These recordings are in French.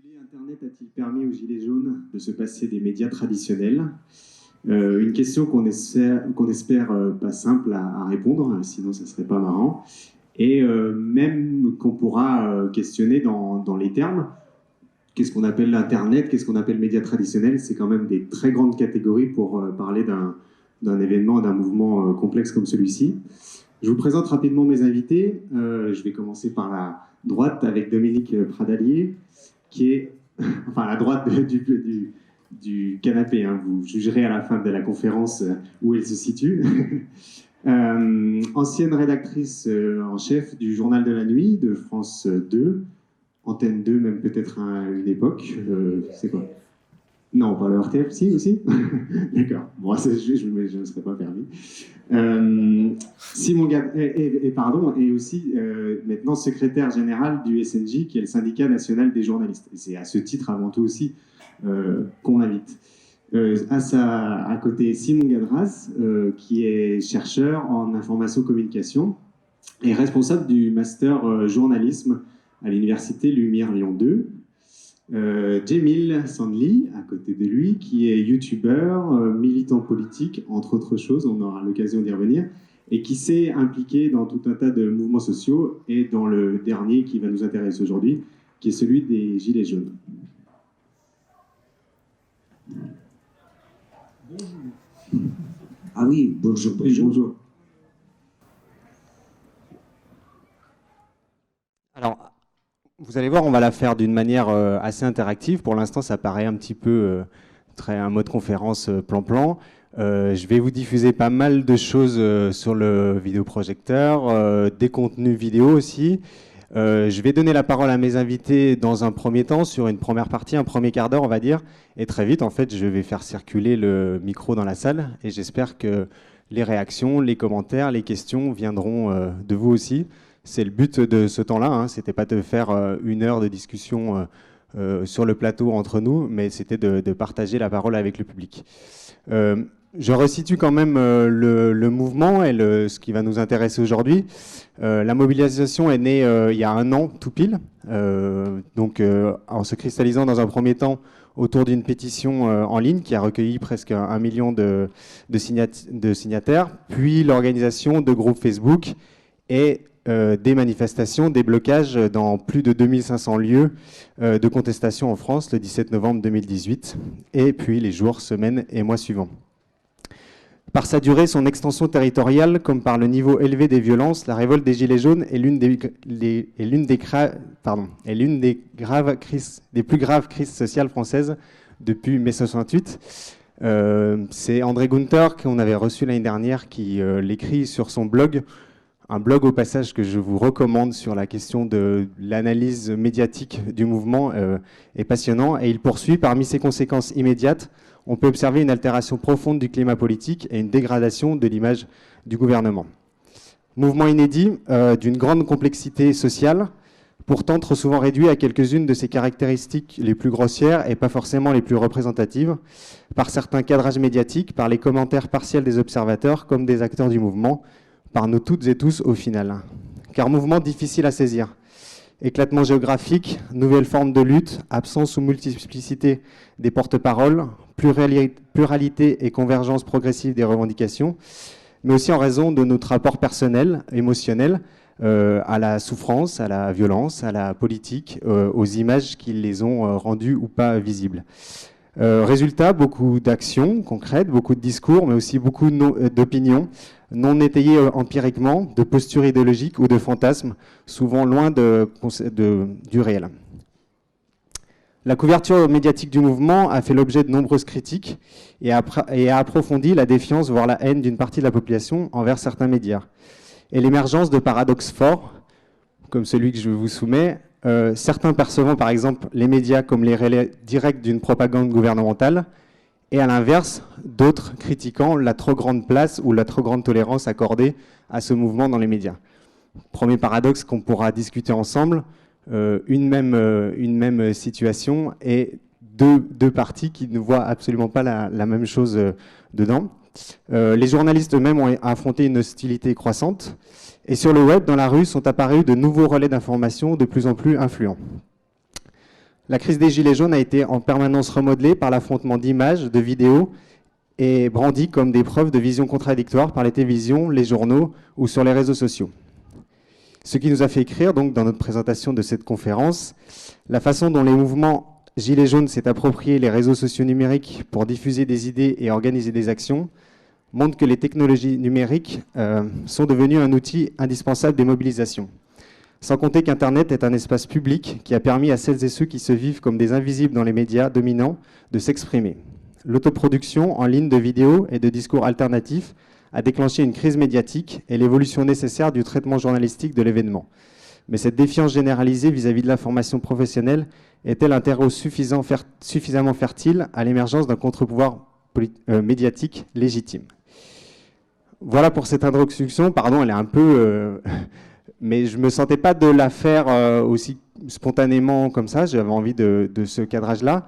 intitulé Internet a-t-il permis aux Gilets jaunes de se passer des médias traditionnels? Une question qu'on espère pas simple à répondre, sinon ça serait pas marrant. Et même qu'on pourra questionner dans les termes. Qu'est-ce qu'on appelle l'Internet? Qu'est-ce qu'on appelle médias traditionnels? C'est quand même des très grandes catégories pour parler d'un événement, d'un mouvement complexe comme celui-ci. Je vous présente rapidement mes invités. Je vais commencer par la droite avec Dominique Pradalier, qui est enfin à la droite du canapé. Hein. Vous jugerez à la fin de la conférence où elle se situe. Ancienne rédactrice en chef du Journal de la Nuit de France 2, Antenne 2 même peut-être à une époque. C'est quoi? Non, pas le RTF, si aussi. D'accord. Bon, je ne me serais pas permis. Simon et aussi maintenant secrétaire général du SNJ, qui est le syndicat national des journalistes. Et c'est à ce titre avant tout aussi qu'on l'invite. À côté, Simon Gadras, qui est chercheur en information-communication et responsable du master journalisme à l'université Lumière Lyon 2. Jemil Sandli, à côté de lui, qui est youtubeur, militant politique, entre autres choses, on aura l'occasion d'y revenir, et qui s'est impliqué dans tout un tas de mouvements sociaux, et dans le dernier qui va nous intéresser aujourd'hui, qui est celui des Gilets jaunes. Bonjour. Ah oui, bonjour. Alors, vous allez voir, on va la faire d'une manière assez interactive. Pour l'instant, ça paraît un petit peu un mode conférence plan-plan. Je vais vous diffuser pas mal de choses sur le vidéoprojecteur, des contenus vidéo aussi. Je vais donner la parole à mes invités dans un premier temps, sur une première partie, un premier quart d'heure, on va dire. Et très vite, en fait, je vais faire circuler le micro dans la salle. Et j'espère que les réactions, les commentaires, les questions viendront de vous aussi. C'est le but de ce temps-là, hein. C'était pas de faire une heure de discussion sur le plateau entre nous, mais c'était de partager la parole avec le public. Je resitue quand même le mouvement et ce qui va nous intéresser aujourd'hui. La mobilisation est née il y a un an tout pile, en se cristallisant dans un premier temps autour d'une pétition en ligne qui a recueilli presque 1 million de signataires, puis l'organisation de groupes Facebook et des manifestations, des blocages dans plus de 2500 lieux de contestation en France le 17 novembre 2018, et puis les jours, semaines et mois suivants. Par sa durée, son extension territoriale, comme par le niveau élevé des violences, la révolte des Gilets jaunes est l'une des plus graves crises sociales françaises depuis mai 68. C'est André Gunther, qu'on avait reçu l'année dernière, qui l'écrit sur son blog. Un blog au passage que je vous recommande sur la question de l'analyse médiatique du mouvement est passionnant, et il poursuit: parmi ses conséquences immédiates, on peut observer une altération profonde du climat politique et une dégradation de l'image du gouvernement. Mouvement inédit d'une grande complexité sociale, pourtant trop souvent réduit à quelques-unes de ses caractéristiques les plus grossières et pas forcément les plus représentatives, par certains cadrages médiatiques, par les commentaires partiels des observateurs comme des acteurs du mouvement, par nous toutes et tous au final. Car mouvement difficile à saisir. Éclatement géographique, nouvelles formes de lutte, absence ou multiplicité des porte-paroles, pluralité et convergence progressive des revendications, mais aussi en raison de notre rapport personnel, émotionnel, à la souffrance, à la violence, à la politique, aux images qui les ont rendues ou pas visibles. Résultat, beaucoup d'actions concrètes, beaucoup de discours, mais aussi beaucoup d'opinions non étayées empiriquement, de postures idéologiques ou de fantasmes, souvent loin du réel. La couverture médiatique du mouvement a fait l'objet de nombreuses critiques et a approfondi la défiance, voire la haine d'une partie de la population envers certains médias. Et l'émergence de paradoxes forts, comme celui que je vous soumets, certains percevant par exemple les médias comme les relais directs d'une propagande gouvernementale, et à l'inverse, d'autres critiquant la trop grande place ou la trop grande tolérance accordée à ce mouvement dans les médias. Premier paradoxe qu'on pourra discuter ensemble, une même situation et deux parties qui ne voient absolument pas la même chose dedans. Les journalistes eux-mêmes ont affronté une hostilité croissante, et sur le web, dans la rue, sont apparus de nouveaux relais d'information de plus en plus influents. La crise des Gilets jaunes a été en permanence remodelée par l'affrontement d'images, de vidéos, et brandie comme des preuves de visions contradictoires par les télévisions, les journaux ou sur les réseaux sociaux. Ce qui nous a fait écrire, donc, dans notre présentation de cette conférence, la façon dont les mouvements Gilets jaunes s'est approprié les réseaux sociaux numériques pour diffuser des idées et organiser des actions montre que les technologies numériques sont devenues un outil indispensable des mobilisations. Sans compter qu'Internet est un espace public qui a permis à celles et ceux qui se vivent comme des invisibles dans les médias dominants de s'exprimer. L'autoproduction en ligne de vidéos et de discours alternatifs a déclenché une crise médiatique et l'évolution nécessaire du traitement journalistique de l'événement. Mais cette défiance généralisée vis-à-vis de l'information professionnelle est-elle un terreau suffisamment fertile à l'émergence d'un contre-pouvoir médiatique légitime? Voilà pour cette introduction. Pardon, elle est un peu... mais je ne me sentais pas de la faire aussi spontanément comme ça. J'avais envie de ce cadrage-là.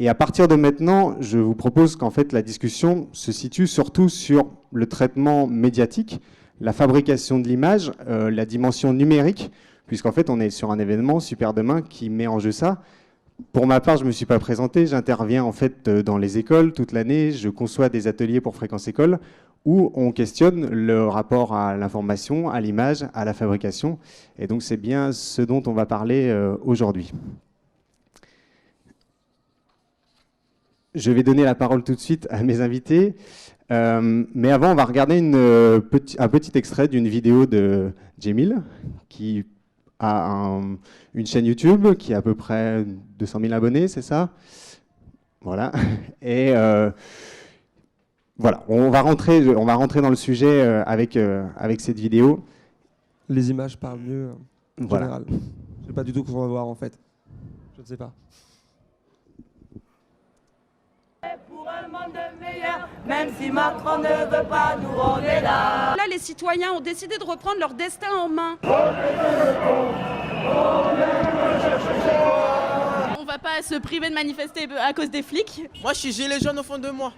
Et à partir de maintenant, je vous propose qu'en fait la discussion se situe surtout sur le traitement médiatique, la fabrication de l'image, la dimension numérique, puisqu'en fait on est sur un événement Super Demain qui met en jeu ça. Pour ma part, je ne me suis pas présenté, j'interviens en fait dans les écoles toute l'année, je conçois des ateliers pour Fréquence École où on questionne le rapport à l'information, à l'image, à la fabrication. Et donc c'est bien ce dont on va parler aujourd'hui. Je vais donner la parole tout de suite à mes invités. Mais avant, on va regarder un petit extrait d'une vidéo de Djemil, qui a une chaîne YouTube qui a à peu près 200 000 abonnés, c'est ça? Voilà. Et voilà, on va rentrer dans le sujet avec cette vidéo. Les images parlent mieux en Voilà. général. Je ne sais pas du tout qu'on va voir en fait. Je ne sais pas. Pour un monde meilleur, même si Macron ne veut pas nous, on est là. Là, les citoyens ont décidé de reprendre leur destin en main. On va pas se priver de manifester à cause des flics. Moi, je suis gilet jaune au fond de moi.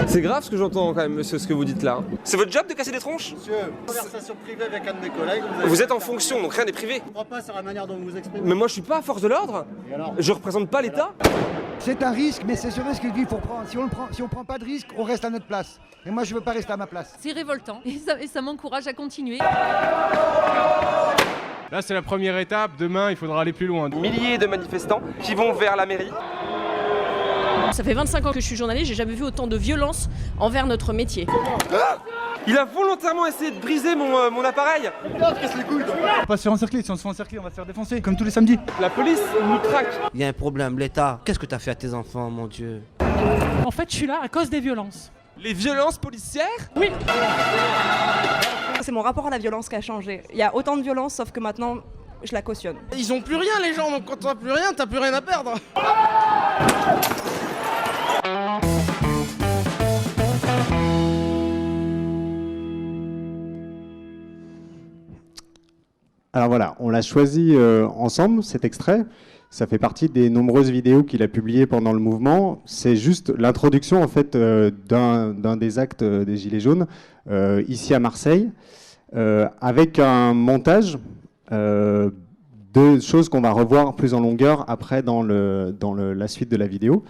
C'est grave ce que j'entends quand même, monsieur, ce que vous dites là. C'est votre job de casser des tronches? Monsieur, conversation privée avec un de mes collègues. Vous êtes en fonction, donc rien n'est privé. Je ne crois pas sur la manière dont vous vous exprimez. Mais moi, je suis pas à force de l'ordre. Et alors? Je représente pas l'État. C'est un risque, mais c'est ce risque qu'il faut prendre. Si on prend pas de risque, on reste à notre place. Et moi, je veux pas rester à ma place. C'est révoltant et ça m'encourage à continuer. Là, c'est la première étape. Demain, il faudra aller plus loin. Milliers de manifestants qui vont vers la mairie. Ça fait 25 ans que je suis journaliste, j'ai jamais vu autant de violence envers notre métier. Ah, il a volontairement essayé de briser mon appareil. On va pas se faire encercler, si on se fait encercler, on va se faire défoncer, comme tous les samedis. La police nous traque. Il y a un problème, l'État. Qu'est-ce que t'as fait à tes enfants, mon Dieu? En fait, je suis là à cause des violences. Les violences policières? Oui. C'est mon rapport à la violence qui a changé. Il y a autant de violence, sauf que maintenant, je la cautionne. Ils ont plus rien, les gens, donc quand t'as plus rien, t'as plus rien à perdre. Alors voilà, on l'a choisi ensemble, cet extrait. Ça fait partie des nombreuses vidéos qu'il a publiées pendant le mouvement. C'est juste l'introduction en fait d'un des actes des Gilets jaunes ici à Marseille, avec un montage de choses qu'on va revoir plus en longueur après dans la suite de la vidéo.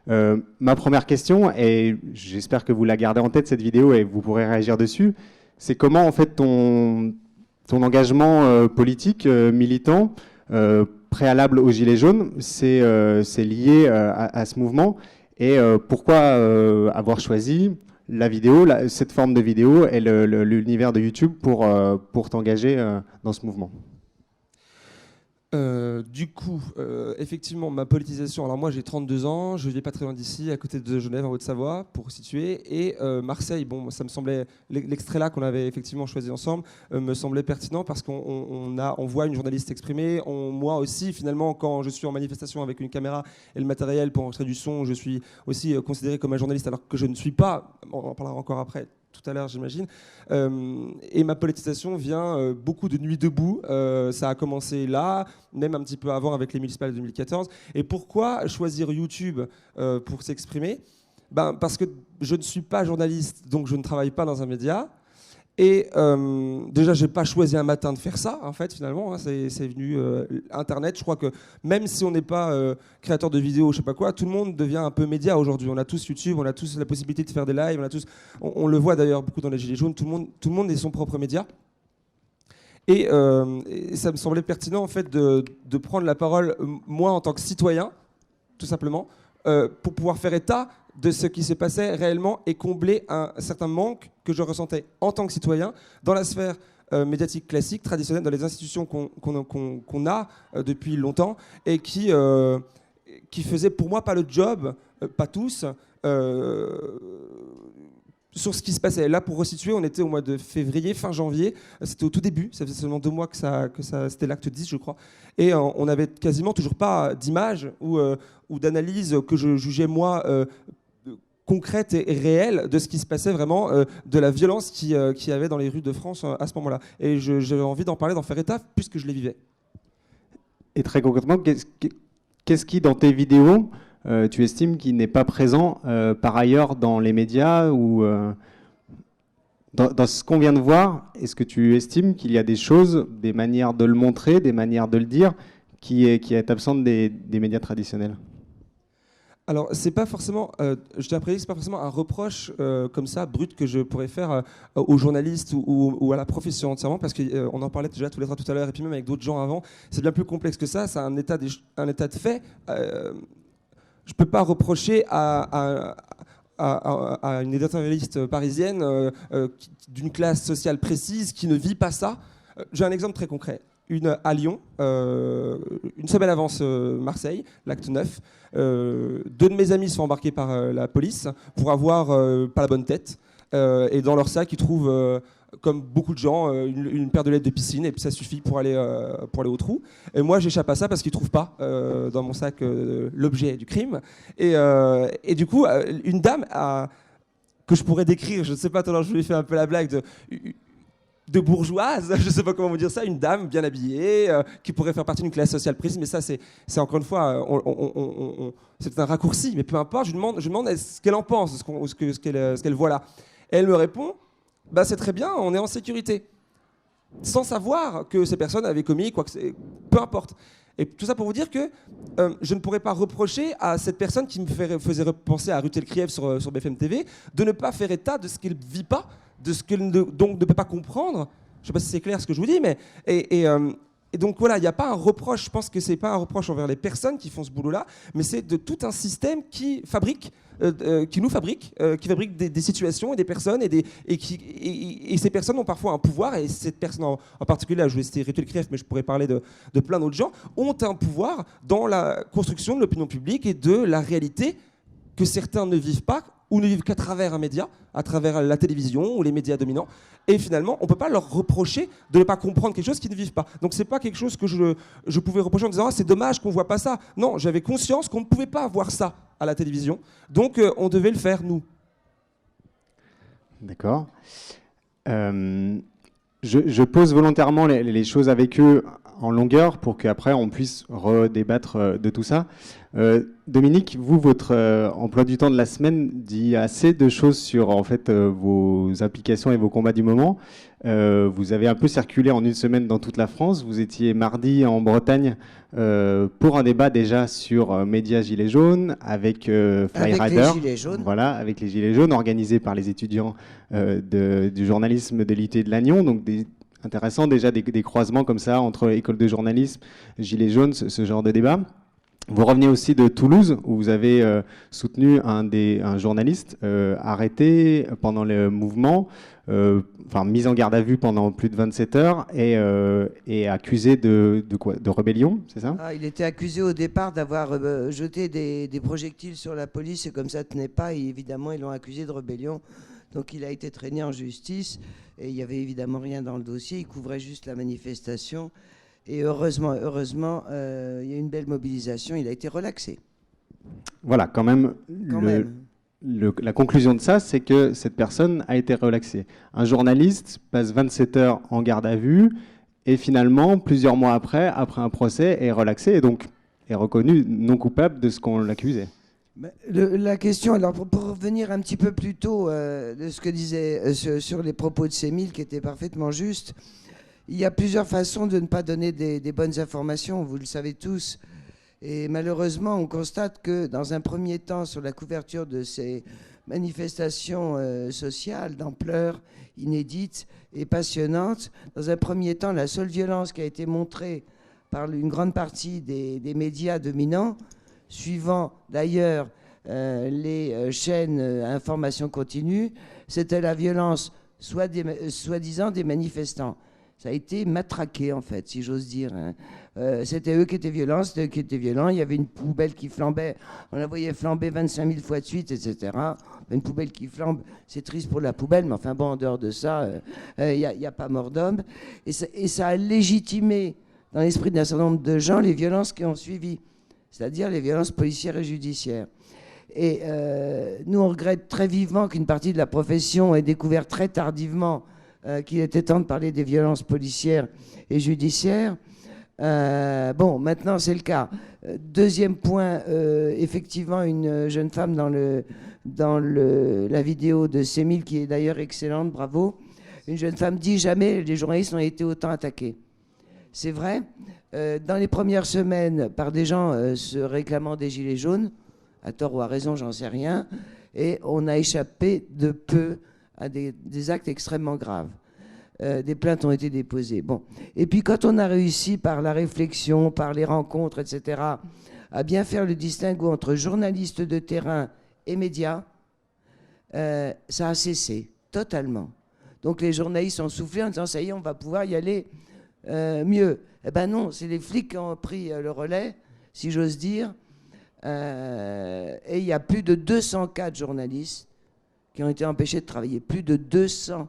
Ma première question, et j'espère que vous la gardez en tête cette vidéo et vous pourrez réagir dessus, c'est comment en fait ton engagement politique, militant, préalable aux Gilets jaunes, c'est lié à ce mouvement, et pourquoi avoir choisi la vidéo, cette forme de vidéo et l'univers de YouTube pour t'engager dans ce mouvement? Du coup, effectivement, ma politisation, alors moi j'ai 32 ans, je vis pas très loin d'ici, à côté de Genève, en Haute-Savoie, pour situer, et Marseille, bon, ça me semblait, l'extrait là qu'on avait effectivement choisi ensemble, me semblait pertinent parce qu'on voit une journaliste s'exprimer, moi aussi, finalement, quand je suis en manifestation avec une caméra et le matériel pour enregistrer du son, je suis aussi considéré comme un journaliste, alors que je ne suis pas, on en parlera encore après, tout à l'heure, j'imagine. Et ma politisation vient beaucoup de nuits debout. Ça a commencé là, même un petit peu avant avec les municipales de 2014. Et pourquoi choisir YouTube pour s'exprimer? Parce que je ne suis pas journaliste, donc je ne travaille pas dans un média. Et déjà, j'ai pas choisi un matin de faire ça, en fait, finalement. Hein, c'est venu Internet. Je crois que même si on n'est pas créateur de vidéos, je sais pas quoi, tout le monde devient un peu média aujourd'hui. On a tous YouTube, on a tous la possibilité de faire des lives, on le voit d'ailleurs beaucoup dans les Gilets jaunes. Tout le monde est son propre média. Et ça me semblait pertinent, en fait, de prendre la parole, moi, en tant que citoyen, tout simplement, pour pouvoir faire état de ce qui se passait réellement et combler un certain manque que je ressentais en tant que citoyen dans la sphère médiatique classique, traditionnelle, dans les institutions qu'on a depuis longtemps et qui faisaient pour moi pas le job, pas tous, sur ce qui se passait. Là, pour resituer, on était au mois de février, fin janvier, c'était au tout début, ça faisait seulement 2 mois que c'était l'acte 10, je crois, et on n'avait quasiment toujours pas d'image ou d'analyse que je jugeais, moi, concrète et réelle de ce qui se passait vraiment, de la violence qu'il y avait dans les rues de France à ce moment-là. Et j'avais envie d'en parler, d'en faire état, puisque je les vivais. Et très concrètement, qu'est-ce qui, dans tes vidéos, tu estimes qu'il n'est pas présent par ailleurs dans les médias ou dans ce qu'on vient de voir? Est-ce que tu estimes qu'il y a des choses, des manières de le montrer, des manières de le dire qui est absente des médias traditionnels? Alors, c'est pas forcément, je tiens à préciser, c'est pas forcément un reproche comme ça, brut, que je pourrais faire aux journalistes ou à la profession entièrement, parce qu'on en parlait déjà tous les trois tout à l'heure, et puis même avec d'autres gens avant. C'est bien plus complexe que ça, c'est un état de fait. Je peux pas reprocher à une éditorialiste parisienne d'une classe sociale précise qui ne vit pas ça. J'ai un exemple très concret. À Lyon, une semaine avant Marseille, l'acte 9, 2 de mes amis sont embarqués par la police pour avoir pas la bonne tête. Et dans leur sac, ils trouvent, comme beaucoup de gens, une paire de lettres de piscine, et puis ça suffit pour aller au trou. Et moi, j'échappe à ça parce qu'ils ne trouvent pas dans mon sac l'objet du crime. Et du coup, une dame que je pourrais décrire, je ne sais pas, tout à l'heure je lui ai fait un peu la blague de bourgeoise, je ne sais pas comment vous dire ça, une dame bien habillée, qui pourrait faire partie d'une classe sociale prise, mais ça, c'est encore une fois, c'est un raccourci, mais peu importe, je lui demande ce qu'elle en pense, ce qu'elle voit là. Et elle me répond, bah, c'est très bien, on est en sécurité, sans savoir que ces personnes avaient commis quoi que c'est, peu importe. Et tout ça pour vous dire que je ne pourrais pas reprocher à cette personne qui me faisait repenser à Ruth Elkrieff sur BFM TV de ne pas faire état de ce qu'elle ne vit pas, de ce qu'elle donc ne peut pas comprendre. Je ne sais pas si c'est clair ce que je vous dis, mais et donc voilà, il n'y a pas un reproche. Je pense que c'est pas un reproche envers les personnes qui font ce boulot-là, mais c'est de tout un système qui nous fabrique des situations et des personnes et ces personnes ont parfois un pouvoir, et cette personne en particulier, là, je vais citer Ruth Elkrieff, mais je pourrais parler de plein d'autres gens, ont un pouvoir dans la construction de l'opinion publique et de la réalité que certains ne vivent pas ou ne vivent qu'à travers un média, à travers la télévision ou les médias dominants. Et finalement, on ne peut pas leur reprocher de ne pas comprendre quelque chose qu'ils ne vivent pas. Donc ce n'est pas quelque chose que je pouvais reprocher en disant « Ah, c'est dommage qu'on ne voit pas ça ». Non, j'avais conscience qu'on ne pouvait pas voir ça à la télévision. Donc on devait le faire, nous. D'accord. Je pose volontairement les choses avec eux en longueur pour qu'après on puisse redébattre de tout ça. Dominique, vous, votre emploi du temps de la semaine dit assez de choses sur en fait vos applications et vos combats du moment. Vous avez un peu circulé en une semaine dans toute la France. Vous étiez mardi en Bretagne pour un débat déjà sur Médias Gilets jaunes avec Flyrider. Avec les Gilets jaunes. Voilà, avec les Gilets jaunes, organisé par les étudiants du journalisme de l'IUT de Lannion. Donc intéressant déjà des croisements comme ça entre école de journalisme, Gilets jaunes, ce genre de débat. Vous revenez aussi de Toulouse, où vous avez soutenu un journaliste arrêté pendant le mouvement, mis en garde à vue pendant plus de 27 heures et accusé de quoi? De rébellion, c'est ça? Il était accusé au départ d'avoir jeté des projectiles sur la police, et comme ça ne tenait pas, et évidemment ils l'ont accusé de rébellion. Donc il a été traîné en justice, et il n'y avait évidemment rien dans le dossier, il couvrait juste la manifestation. Et heureusement, il y a une belle mobilisation, il a été relaxé. Voilà, quand même, la conclusion de ça, c'est que cette personne a été relaxée. Un journaliste passe 27 heures en garde à vue et finalement, plusieurs mois après un procès, est relaxé et donc est reconnu non coupable de ce qu'on l'accusait. La question, alors pour revenir un petit peu plus tôt de ce que disait sur les propos de Sémile, qui étaient parfaitement justes, il y a plusieurs façons de ne pas donner des bonnes informations, vous le savez tous. Et malheureusement, on constate que dans un premier temps, sur la couverture de ces manifestations sociales d'ampleur inédite et passionnante, dans un premier temps, la seule violence qui a été montrée par une grande partie des médias dominants, suivant d'ailleurs les chaînes information continue, c'était la violence soi-disant des manifestants. Ça a été matraqué, en fait, si j'ose dire. C'était eux qui étaient violents, c'était eux qui étaient violents. Il y avait une poubelle qui flambait, on la voyait flamber 25 000 fois de suite, etc. Une poubelle qui flambe, c'est triste pour la poubelle, mais enfin bon, en dehors de ça, il n'y a pas mort d'homme. Et ça a légitimé dans l'esprit d'un certain nombre de gens les violences qui ont suivi, c'est-à-dire les violences policières et judiciaires. Et nous, on regrette très vivement qu'une partie de la profession ait découvert très tardivement qu'il était temps de parler des violences policières et judiciaires. Bon, maintenant, c'est le cas. Deuxième point, effectivement, une jeune femme dans la vidéo de Sémile, qui est d'ailleurs excellente, bravo. Une jeune femme dit « Jamais les journalistes ont été autant attaqués ». C'est vrai. Dans les premières semaines, par des gens se réclamant des gilets jaunes, à tort ou à raison, j'en sais rien, et on a échappé de peu à des actes extrêmement graves. Des plaintes ont été déposées. Bon. Et puis quand on a réussi par la réflexion, par les rencontres, etc., à bien faire le distinguo entre journalistes de terrain et médias, ça a cessé totalement. Donc les journalistes ont soufflé en disant « ça y est, on va pouvoir y aller mieux ». Eh ben non, c'est les flics qui ont pris le relais, si j'ose dire. Et il y a plus de 204 journalistes qui ont été empêchés de travailler. Plus de 200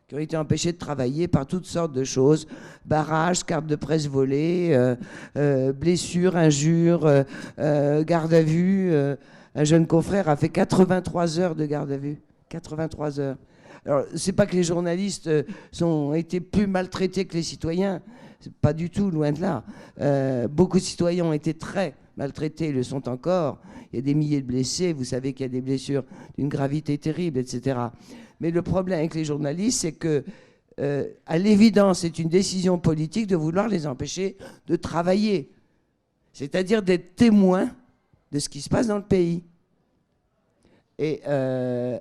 qui ont été empêchés de travailler par toutes sortes de choses. Barrages, cartes de presse volées, blessures, injures, garde à vue. Un jeune confrère a fait 83 heures de garde à vue. 83 heures. Alors, c'est pas que les journalistes ont été plus maltraités que les citoyens. C'est pas du tout, loin de là. Beaucoup de citoyens ont été très maltraités, le sont encore. Il y a des milliers de blessés, vous savez qu'il y a des blessures d'une gravité terrible, etc. Mais le problème avec les journalistes, c'est que, à l'évidence, c'est une décision politique de vouloir les empêcher de travailler. C'est-à-dire d'être témoins de ce qui se passe dans le pays. Et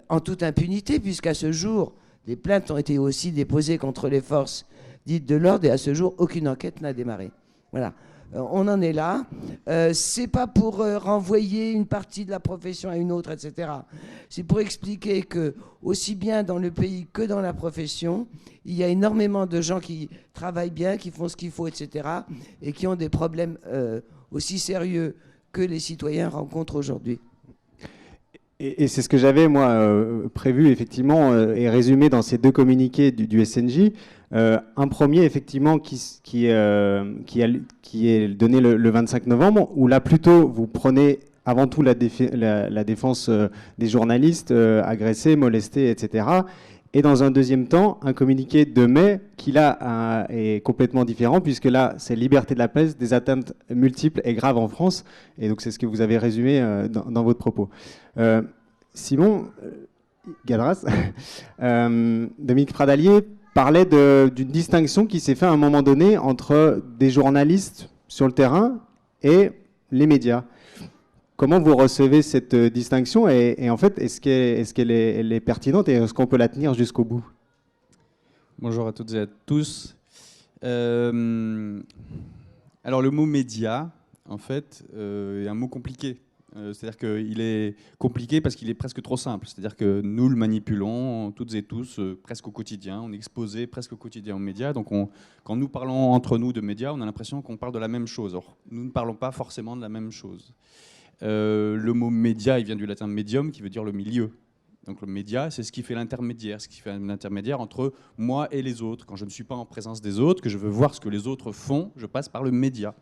en toute impunité, puisqu'à ce jour, des plaintes ont été aussi déposées contre les forces dites de l'ordre, et à ce jour, aucune enquête n'a démarré. Voilà. On en est là. C'est pas pour renvoyer une partie de la profession à une autre, etc. C'est pour expliquer que, aussi bien dans le pays que dans la profession, il y a énormément de gens qui travaillent bien, qui font ce qu'il faut, etc. et qui ont des problèmes aussi sérieux que les citoyens rencontrent aujourd'hui. Et c'est ce que j'avais, moi, prévu, effectivement, et résumé dans ces deux communiqués du SNJ. Un premier, effectivement, qui est donné le 25 novembre, où là, plutôt, vous prenez avant tout la défense des journalistes agressés, molestés, etc. Et dans un deuxième temps, un communiqué de mai qui, là, est complètement différent, puisque là, c'est liberté de la presse, des atteintes multiples et graves en France. Et donc, c'est ce que vous avez résumé dans votre propos. Simon Gadras, Dominique Pradalier parlait d'une distinction qui s'est faite à un moment donné entre des journalistes sur le terrain et les médias. Comment vous recevez cette distinction et en fait, est-ce qu'elle est pertinente et est-ce qu'on peut la tenir jusqu'au bout? Bonjour à toutes et à tous. Alors le mot média, en fait, est un mot compliqué. C'est-à-dire qu'il est compliqué parce qu'il est presque trop simple. C'est-à-dire que nous le manipulons toutes et tous presque au quotidien. On est exposé presque au quotidien aux médias. Donc quand nous parlons entre nous de médias, on a l'impression qu'on parle de la même chose. Or, nous ne parlons pas forcément de la même chose. Le mot média, il vient du latin medium, qui veut dire le milieu. Donc le média, c'est ce qui fait l'intermédiaire, ce qui fait l'intermédiaire entre moi et les autres. Quand je ne suis pas en présence des autres, que je veux voir ce que les autres font, je passe par le média.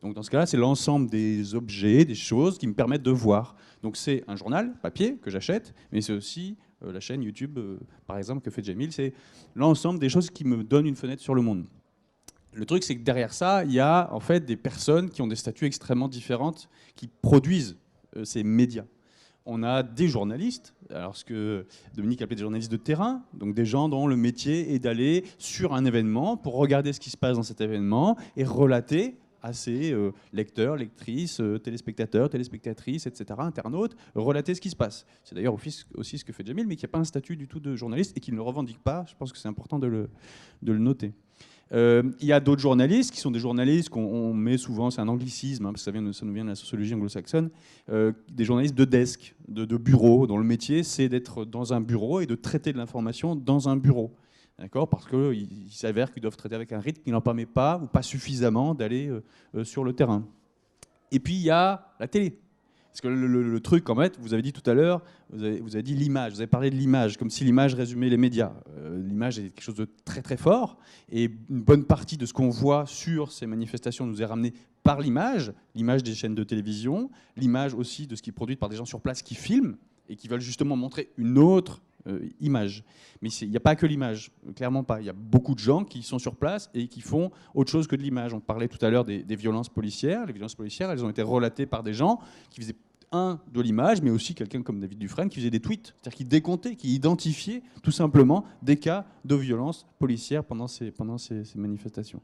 Donc dans ce cas-là, c'est l'ensemble des objets, des choses qui me permettent de voir. Donc c'est un journal papier que j'achète, mais c'est aussi la chaîne YouTube, par exemple, que fait Jamil. C'est l'ensemble des choses qui me donnent une fenêtre sur le monde. Le truc, c'est que derrière ça, il y a en fait des personnes qui ont des statuts extrêmement différentes, qui produisent ces médias. On a des journalistes, alors ce que Dominique appelait des journalistes de terrain, donc des gens dont le métier est d'aller sur un événement pour regarder ce qui se passe dans cet événement et relater à ses lecteurs, lectrices, téléspectateurs, téléspectatrices, etc., internautes, relater ce qui se passe. C'est d'ailleurs aussi ce que fait Jamil, mais qui n'a pas un statut du tout de journaliste et qui ne le revendique pas. Je pense que c'est important de le noter. Il y a d'autres journalistes qui sont des journalistes qu'on met souvent, c'est un anglicisme, parce que ça nous vient de la sociologie anglo-saxonne, des journalistes de desk, de bureau, dont le métier c'est d'être dans un bureau et de traiter de l'information dans un bureau. D'accord ? Parce qu'il s'avère qu'ils doivent traiter avec un rythme qui n'en permet pas, ou pas suffisamment, d'aller sur le terrain. Et puis il y a la télé. Parce que le truc, quand même, vous avez dit tout à l'heure, vous avez dit l'image, vous avez parlé de l'image, comme si l'image résumait les médias. L'image est quelque chose de très très fort, et une bonne partie de ce qu'on voit sur ces manifestations nous est ramenée par l'image des chaînes de télévision, l'image aussi de ce qui est produit par des gens sur place qui filment, et qui veulent justement montrer une autre image. Mais il n'y a pas que l'image, clairement pas. Il y a beaucoup de gens qui sont sur place et qui font autre chose que de l'image. On parlait tout à l'heure des violences policières. Les violences policières, elles ont été relatées par des gens qui faisaient de l'image, mais aussi quelqu'un comme David Dufresne qui faisait des tweets, c'est-à-dire qui décomptait, qui identifiait tout simplement des cas de violences policières pendant ces manifestations.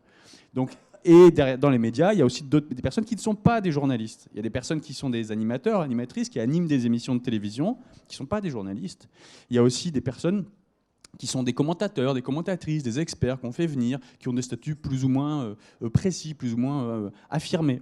Donc, et dans les médias, il y a aussi des personnes qui ne sont pas des journalistes. Il y a des personnes qui sont des animateurs, animatrices, qui animent des émissions de télévision, qui ne sont pas des journalistes. Il y a aussi des personnes qui sont des commentateurs, des commentatrices, des experts qu'on fait venir, qui ont des statuts plus ou moins précis, plus ou moins affirmés.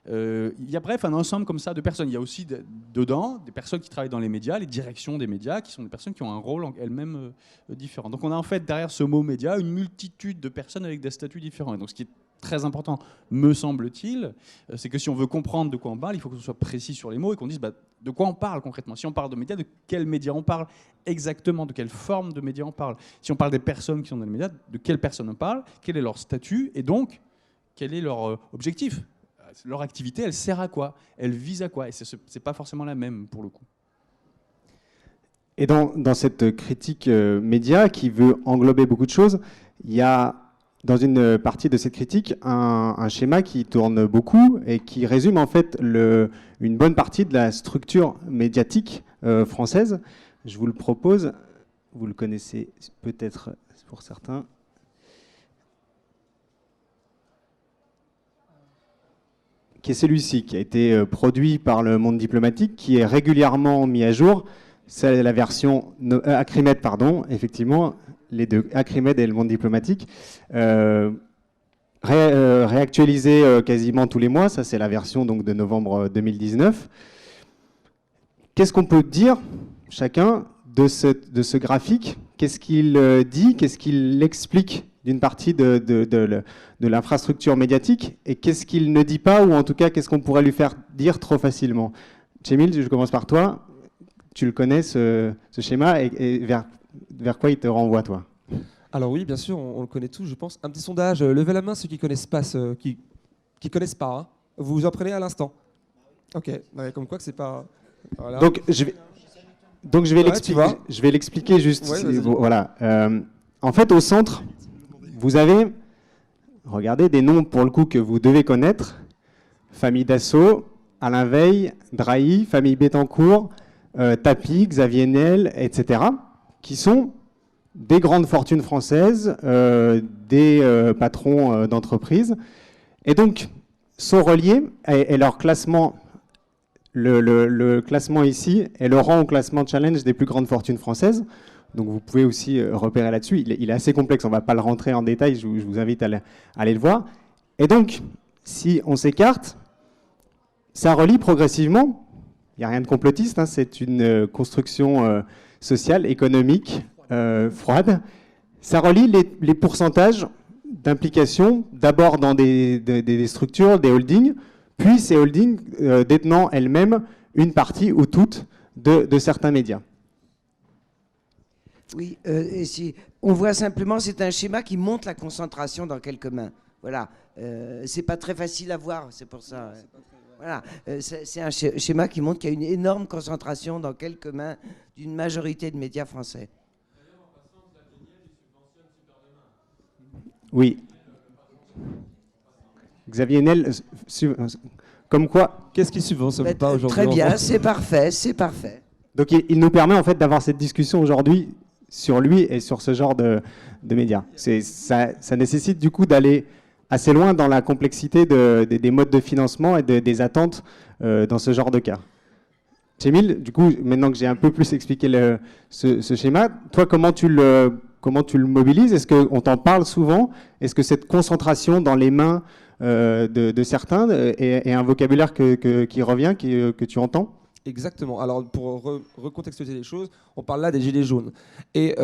Il y a bref un ensemble comme ça de personnes. Il y a aussi dedans des personnes qui travaillent dans les médias, les directions des médias, qui sont des personnes qui ont un rôle elles-mêmes différent. Donc on a en fait derrière ce mot média une multitude de personnes avec des statuts différents. Et donc ce qui est très important, me semble-t-il, c'est que si on veut comprendre de quoi on parle, il faut que ce soit précis sur les mots et qu'on dise de quoi on parle concrètement. Si on parle de médias, de quels médias on parle exactement, de quelle forme de médias on parle. Si on parle des personnes qui sont dans les médias, de quelles personnes on parle, quel est leur statut et donc quel est leur objectif. Leur activité, elle sert à quoi? Elle vise à quoi? Et c'est pas forcément la même pour le coup. Et dans cette critique média qui veut englober beaucoup de choses, il y a dans une partie de cette critique un schéma qui tourne beaucoup et qui résume en fait une bonne partie de la structure médiatique française. Je vous le propose, vous le connaissez peut-être pour certains. Qui est celui-ci, qui a été produit par le Monde diplomatique, qui est régulièrement mis à jour. C'est la version Acrimed, pardon, effectivement, les deux, Acrimed et le Monde diplomatique, réactualisé quasiment tous les mois. Ça, c'est la version donc, de novembre 2019. Qu'est-ce qu'on peut dire, chacun, de ce graphique? Qu'est-ce qu'il dit? Qu'est-ce qu'il explique d'une partie de l'infrastructure médiatique, et qu'est-ce qu'il ne dit pas, ou en tout cas, qu'est-ce qu'on pourrait lui faire dire trop facilement? Jamil, je commence par toi. Tu le connais, ce schéma, et vers quoi il te renvoie, toi? Alors oui, bien sûr, on le connaît tous, je pense. Un petit sondage, levez la main ceux qui ne connaissent pas, qui connaissent pas. Hein. Vous vous en prenez à l'instant. Ok, ouais, comme quoi que c'est pas... Voilà. Donc je vais l'expliquer juste. Ouais, voilà. En fait, au centre, vous avez, regardez, des noms pour le coup que vous devez connaître. Famille Dassault, Alain Veil, Drahi, Famille Bettencourt, Tapi, Xavier Niel, etc. qui sont des grandes fortunes françaises, des patrons d'entreprises, et donc sont reliés, et leur classement, le classement ici, est le rang au classement challenge des plus grandes fortunes françaises. Donc vous pouvez aussi repérer là-dessus. Il est assez complexe, on ne va pas le rentrer en détail, je vous invite à aller le voir. Et donc, si on s'écarte, ça relie progressivement, il n'y a rien de complotiste, hein, c'est une construction sociale, économique, froide. Ça relie les pourcentages d'implication, d'abord dans des structures, des holdings, puis ces holdings détenant elles-mêmes une partie ou toute de certains médias. Oui, et si on voit simplement, c'est un schéma qui montre la concentration dans quelques mains. Voilà, c'est pas très facile à voir, c'est pour ça. Voilà, c'est un schéma qui montre qu'il y a une énorme concentration dans quelques mains d'une majorité de médias français. Oui. Xavier Niel, Comme quoi... Qu'est-ce qui subventionne pas aujourd'hui? Très bien, c'est parfait, c'est parfait. Donc il nous permet en fait d'avoir cette discussion aujourd'hui sur lui et sur ce genre de médias. Ça nécessite du coup d'aller assez loin dans la complexité des modes de financement et des attentes dans ce genre de cas. Cémile, du coup, maintenant que j'ai un peu plus expliqué ce schéma, toi, comment tu le mobilises? Est-ce qu'on t'en parle souvent? Est-ce que cette concentration dans les mains de certains est un vocabulaire qui revient, que tu entends? Exactement. Alors, pour recontextualiser les choses, on parle là des Gilets jaunes. Et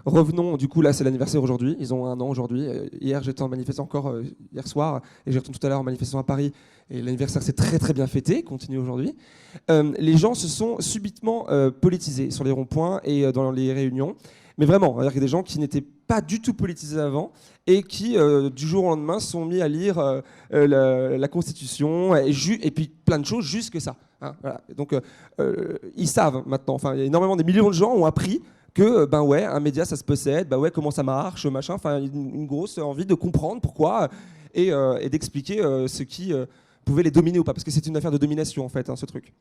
revenons, du coup, là, c'est l'anniversaire aujourd'hui. Ils ont 1 an aujourd'hui. Hier, j'étais en manifestation encore hier soir. Et j'y retourne tout à l'heure en manifestation à Paris. Et l'anniversaire s'est très, très bien fêté. Continue aujourd'hui. Les gens se sont subitement politisés sur les ronds-points et dans les réunions. Mais vraiment, c'est-à-dire qu'il y a des gens qui n'étaient pas du tout politisés avant et qui, du jour au lendemain, se sont mis à lire la Constitution et puis plein de choses, juste que ça. Hein, voilà. Donc, ils savent maintenant. Enfin, il y a énormément, des millions de gens ont appris que, ben ouais, un média, ça se possède, ben ouais, comment ça marche, machin. Enfin, une grosse envie de comprendre pourquoi et d'expliquer ce qui pouvait les dominer ou pas, parce que c'est une affaire de domination en fait, hein, ce truc.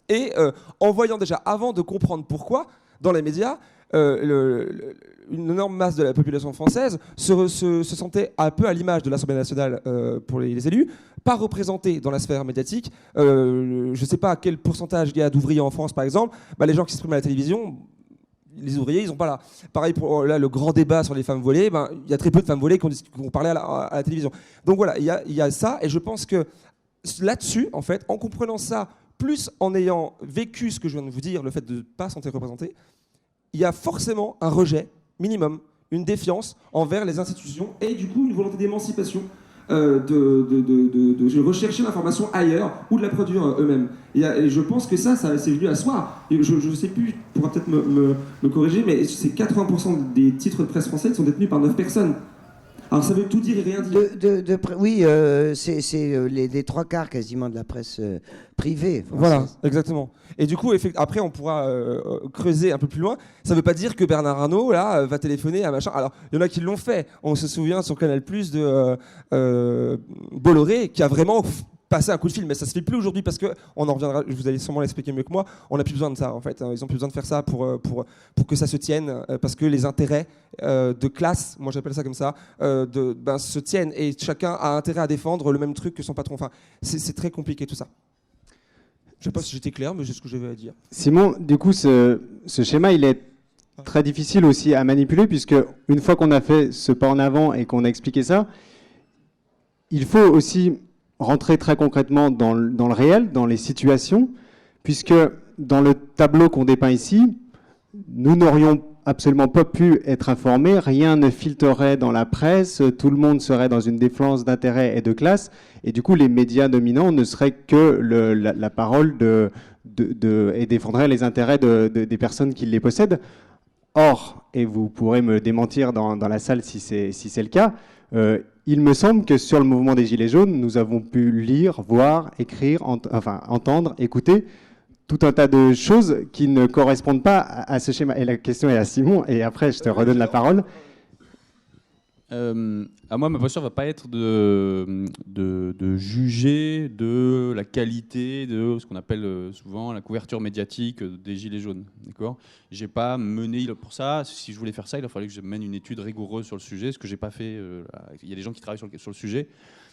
Et en voyant déjà, avant de comprendre pourquoi, dans les médias, une énorme masse de la population française se sentait un peu à l'image de l'Assemblée nationale pour les élus, pas représentée dans la sphère médiatique. Je ne sais pas à quel pourcentage il y a d'ouvriers en France, par exemple. Bah, les gens qui s'expriment à la télévision, les ouvriers, ils n'ont pas là. Pareil pour là, le grand débat sur les femmes volées, ben, il y a très peu de femmes volées qui ont parlé à la télévision. Donc voilà, il y a ça, et je pense que là-dessus, en fait, en comprenant ça, plus en ayant vécu ce que je viens de vous dire, le fait de ne pas se sentir représenté, il y a forcément un rejet minimum, une défiance envers les institutions et du coup une volonté d'émancipation, de rechercher l'information ailleurs ou de la produire eux-mêmes. Et je pense que ça c'est venu à soi. Et je ne sais plus, tu pourras peut-être me corriger, mais c'est 80% des titres de presse français qui sont détenus par 9 personnes. Alors ça veut tout dire et rien dire. Oui, c'est les 3/4 quasiment de la presse privée française. Voilà, exactement. Et du coup, après, on pourra creuser un peu plus loin. Ça ne veut pas dire que Bernard Arnault là, va téléphoner à machin. Alors, il y en a qui l'ont fait. On se souvient sur Canal+ de Bolloré, qui a vraiment passer un coup de fil, mais ça se fait plus aujourd'hui parce que on en reviendra. Vous allez sûrement l'expliquer mieux que moi. On n'a plus besoin de ça en fait. Ils ont plus besoin de faire ça pour que ça se tienne parce que les intérêts de classe, moi j'appelle ça comme ça, se tiennent et chacun a intérêt à défendre le même truc que son patron. Enfin, c'est très compliqué tout ça. Je sais pas si j'étais clair, mais c'est ce que j'avais à dire. Simon, du coup, ce schéma, il est très difficile aussi à manipuler puisque une fois qu'on a fait ce pas en avant et qu'on a expliqué ça, il faut aussi rentrer très concrètement dans le réel, dans les situations, puisque dans le tableau qu'on dépeint ici, nous n'aurions absolument pas pu être informés, rien ne filtrerait dans la presse, tout le monde serait dans une défiance d'intérêt et de classe, et du coup les médias dominants ne seraient que la parole et défendraient les intérêts des personnes qui les possèdent. Or, et vous pourrez me démentir dans la salle si c'est le cas, il me semble que sur le mouvement des Gilets jaunes, nous avons pu lire, voir, écrire, entendre, écouter tout un tas de choses qui ne correspondent pas à ce schéma. Et la question est à Simon, et après je te redonne la parole. À moi, ma posture ne va pas être de juger de la qualité de ce qu'on appelle souvent la couverture médiatique des Gilets jaunes. D'accord ? Je n'ai pas mené pour ça. Si je voulais faire ça, il aurait fallu que je mène une étude rigoureuse sur le sujet, ce que je n'ai pas fait. Il y a des gens qui travaillent sur le sujet,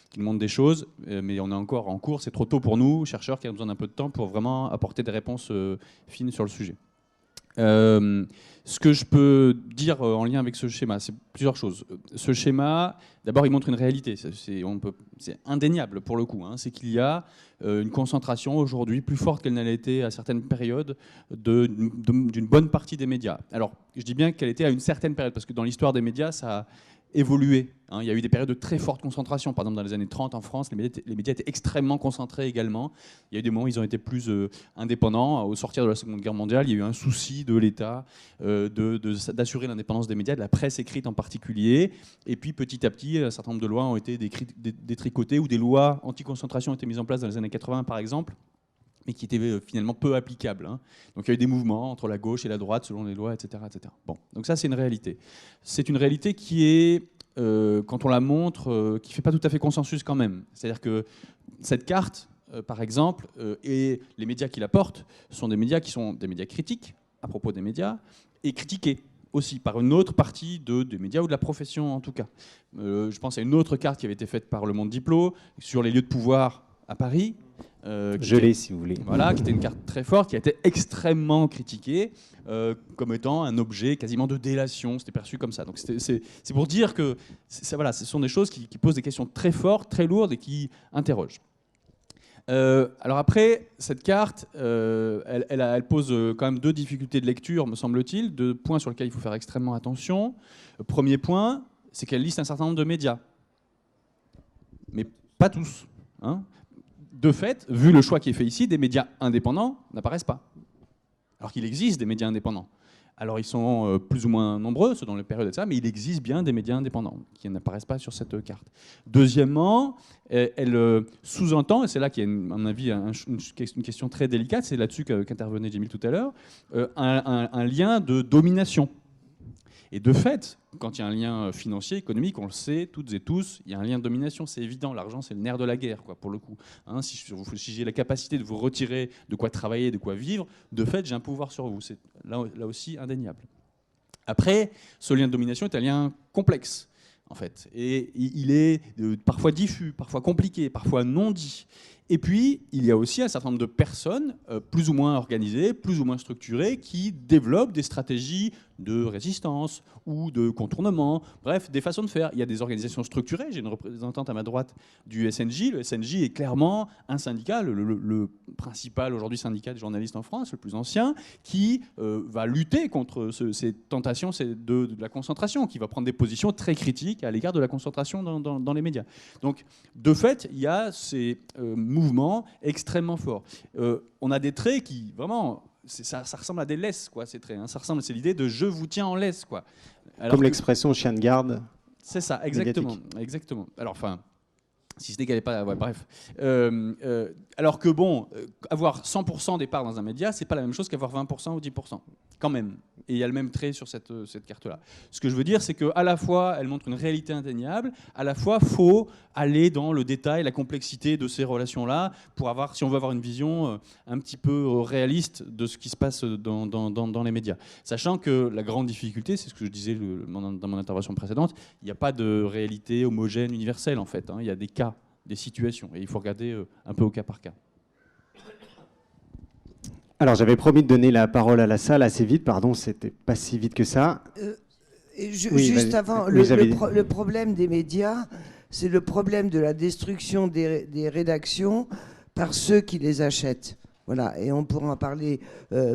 qui nous montrent des choses, mais on est encore en cours. C'est trop tôt pour nous, chercheurs, qui avons besoin d'un peu de temps pour vraiment apporter des réponses fines sur le sujet. Ce que je peux dire en lien avec ce schéma, c'est plusieurs choses. Ce schéma, d'abord, il montre une réalité. C'est indéniable pour le coup. Hein. C'est qu'il y a une concentration aujourd'hui plus forte qu'elle n'a été à certaines périodes d'une bonne partie des médias. Alors, je dis bien qu'elle était à une certaine période, parce que dans l'histoire des médias, ça a évolué. Hein. Il y a eu des périodes de très forte concentration. Par exemple, dans les années 30 en France, les médias étaient extrêmement concentrés également. Il y a eu des moments où ils ont été plus indépendants. Au sortir de la Seconde Guerre mondiale, il y a eu un souci de l'État d'assurer l'indépendance des médias, de la presse écrite en particulier. Et puis, petit à petit, un certain nombre de lois ont été détricotées ou des lois anti-concentration ont été mises en place dans les années 80, par exemple, mais qui étaient finalement peu applicables. Hein. Donc il y a eu des mouvements entre la gauche et la droite selon les lois, etc. etc. Bon, donc ça c'est une réalité. C'est une réalité qui est quand on la montre, qui ne fait pas tout à fait consensus quand même. C'est-à-dire que cette carte, par exemple, et les médias qui la portent, sont des médias qui sont des médias critiques à propos des médias, et critiqués aussi par une autre partie des médias ou de la profession en tout cas. Je pense à une autre carte qui avait été faite par Le Monde Diplo sur les lieux de pouvoir à Paris. Je l'ai, si vous voulez. Voilà, qui était une carte très forte, qui a été extrêmement critiquée comme étant un objet quasiment de délation. C'était perçu comme ça. Donc c'est pour dire que voilà, ce sont des choses qui posent des questions très fortes, très lourdes et qui interrogent. Alors après, cette carte, elle pose quand même 2 difficultés de lecture, me semble-t-il, 2 points sur lesquels il faut faire extrêmement attention. Premier point, c'est qu'elle liste un certain nombre de médias. Mais pas tous. Hein. De fait, vu le choix qui est fait ici, des médias indépendants n'apparaissent pas. Alors qu'il existe des médias indépendants. Alors ils sont plus ou moins nombreux, selon les périodes, etc., mais il existe bien des médias indépendants qui n'apparaissent pas sur cette carte. Deuxièmement, elle sous-entend, et c'est là qu'il y a, à mon avis, une question très délicate, c'est là-dessus qu'intervenait Jamil tout à l'heure, un lien de domination. Et de fait, quand il y a un lien financier, économique, on le sait toutes et tous, il y a un lien de domination, c'est évident. L'argent, c'est le nerf de la guerre, quoi, pour le coup. Hein, si j'ai la capacité de vous retirer de quoi travailler, de quoi vivre, de fait, j'ai un pouvoir sur vous. C'est là aussi indéniable. Après, ce lien de domination est un lien complexe, en fait. Et il est parfois diffus, parfois compliqué, parfois non dit. Et puis, il y a aussi un certain nombre de personnes plus ou moins organisées, plus ou moins structurées, qui développent des stratégies de résistance ou de contournement, bref, des façons de faire. Il y a des organisations structurées. J'ai une représentante à ma droite du SNJ. Le SNJ est clairement un syndicat, le principal aujourd'hui syndicat des journalistes en France, le plus ancien, qui va lutter contre ces tentations de la concentration, qui va prendre des positions très critiques à l'égard de la concentration dans les médias. Donc, de fait, il y a ces mouvements extrêmement forts. On a des traits qui, vraiment... Ça ressemble à des laisses, quoi, ces traits. Hein. C'est l'idée de « je vous tiens en laisse ». Quoi. Comme l'expression « chien de garde ». C'est ça, exactement. Alors, enfin, si ce n'est qu'elle n'est pas... Ouais, bref. Alors que, bon, avoir 100% des parts dans un média, ce n'est pas la même chose qu'avoir 20% ou 10%, quand même. Et il y a le même trait sur cette carte-là. Ce que je veux dire, c'est qu'à la fois, elle montre une réalité indéniable, à la fois, il faut aller dans le détail, la complexité de ces relations-là, pour avoir, si on veut avoir une vision un petit peu réaliste de ce qui se passe dans les médias. Sachant que la grande difficulté, c'est ce que je disais dans mon intervention précédente, il n'y a pas de réalité homogène, universelle, en fait. Hein. Il y a des cas, des situations, et il faut regarder un peu au cas par cas. Alors, j'avais promis de donner la parole à la salle assez vite, pardon, c'était pas si vite que ça. Juste avant, le problème des médias, c'est le problème de la destruction des rédactions par ceux qui les achètent. Voilà, et on pourra en parler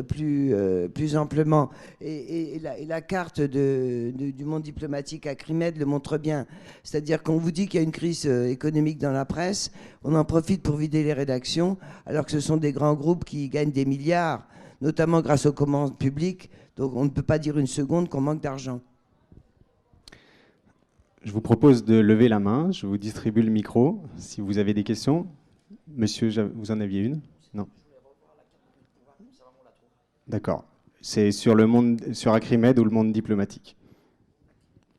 plus amplement. Et la carte du monde diplomatique Acrimed le montre bien. C'est-à-dire qu'on vous dit qu'il y a une crise économique dans la presse, on en profite pour vider les rédactions, alors que ce sont des grands groupes qui gagnent des milliards, notamment grâce aux commandes publiques. Donc on ne peut pas dire une seconde qu'on manque d'argent. Je vous propose de lever la main, je vous distribue le micro, si vous avez des questions. Monsieur, vous en aviez une ? Non. D'accord. C'est sur Acrimed ou le monde diplomatique.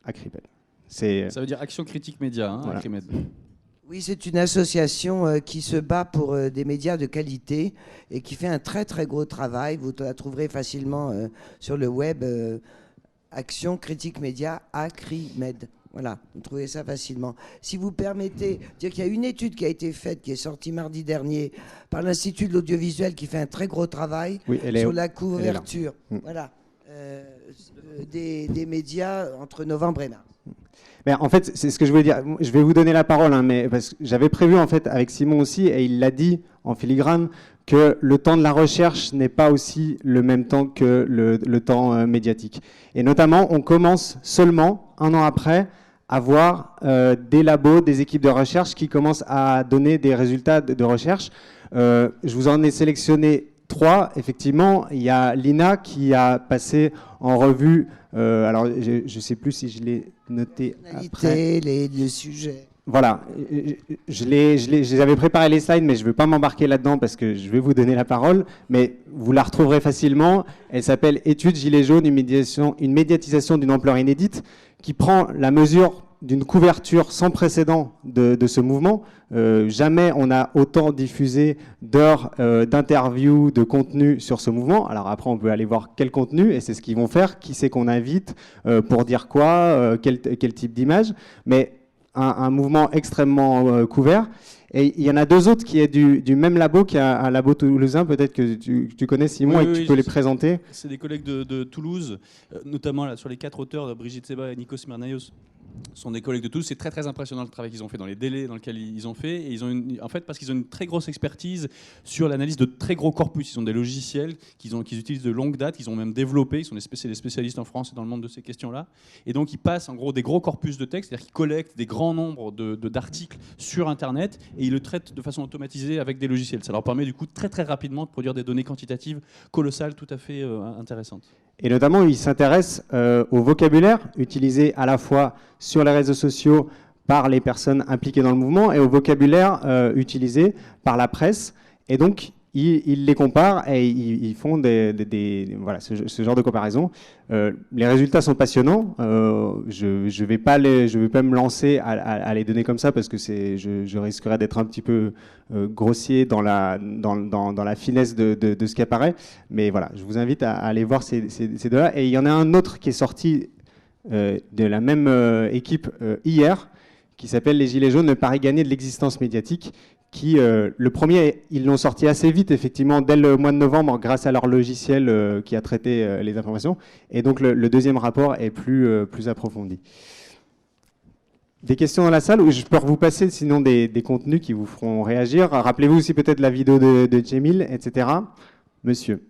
Acrimed. Ça veut dire Action Critique Média, hein, voilà. Acrimed. Oui, c'est une association qui se bat pour des médias de qualité et qui fait un très très gros travail. Vous la trouverez facilement sur le web. Action Critique Média, Acrimed. Voilà, vous trouvez ça facilement. Si vous permettez, dire qu'il y a une étude qui a été faite, qui est sortie mardi dernier, par l'Institut de l'audiovisuel, qui fait un très gros travail sur la couverture des médias entre novembre et mars. Mais en fait, c'est ce que je voulais dire. Je vais vous donner la parole, hein, mais parce que j'avais prévu en fait avec Simon aussi, et il l'a dit en filigrane, que le temps de la recherche n'est pas aussi le même temps que le temps médiatique. Et notamment, on commence seulement, un an après, à voir des labos, des équipes de recherche qui commencent à donner des résultats de recherche. Je vous en ai sélectionné 3. Effectivement, il y a l'INA qui a passé en revue, alors je ne sais plus si je l'ai noté après. Les sujets. Voilà, j'avais préparé les slides, mais je ne veux pas m'embarquer là-dedans parce que je vais vous donner la parole, mais vous la retrouverez facilement. Elle s'appelle « Études Gilets jaunes, une médiatisation d'une ampleur inédite » qui prend la mesure d'une couverture sans précédent de ce mouvement. Jamais on a autant diffusé d'heures d'interviews, de contenu sur ce mouvement. Alors après, on peut aller voir quel contenu, et c'est ce qu'ils vont faire. Qui c'est qu'on invite, pour dire quoi, quel type d'image. Mais un mouvement extrêmement couvert. Et il y en a deux autres qui est du même labo, qui est un labo toulousain, peut-être que tu connais, Simon, et que tu peux les présenter. C'est des collègues de Toulouse, notamment là, sur les 4 auteurs, Brigitte Seba et Nikos Mernaios, sont des collègues de Toulouse. C'est très très impressionnant le travail qu'ils ont fait, dans les délais dans lesquels ils ont fait. Et ils ont en fait, parce qu'ils ont une très grosse expertise sur l'analyse de très gros corpus. Ils ont des logiciels qu'ils utilisent de longue date, qu'ils ont même développés. Ils sont des spécialistes en France et dans le monde de ces questions-là. Et donc ils passent en gros des gros corpus de textes, c'est-à-dire qu'ils collectent des grands nombres d'articles sur Internet et ils le traitent de façon automatisée avec des logiciels. Ça leur permet du coup très très rapidement de produire des données quantitatives colossales, tout à fait intéressantes. Et notamment, ils s'intéressent au vocabulaire utilisé à la fois sur les réseaux sociaux par les personnes impliquées dans le mouvement et au vocabulaire utilisé par la presse. Et donc, ils les comparent et ils font voilà, ce genre de comparaison. Les résultats sont passionnants. Je vais pas me lancer à les donner comme ça parce que je risquerais d'être un petit peu grossier dans la finesse de ce qui apparaît. Mais voilà, je vous invite à aller voir ces deux-là. Et il y en a un autre qui est sorti de la même équipe hier, qui s'appelle Les Gilets jaunes, le pari gagné de l'existence médiatique, qui, le premier, ils l'ont sorti assez vite, effectivement, dès le mois de novembre, grâce à leur logiciel qui a traité les informations. Et donc, le deuxième rapport est plus approfondi. Des questions dans la salle, ou je peux vous passer sinon des contenus qui vous feront réagir. Rappelez-vous aussi peut-être la vidéo de Djemil, etc. Monsieur.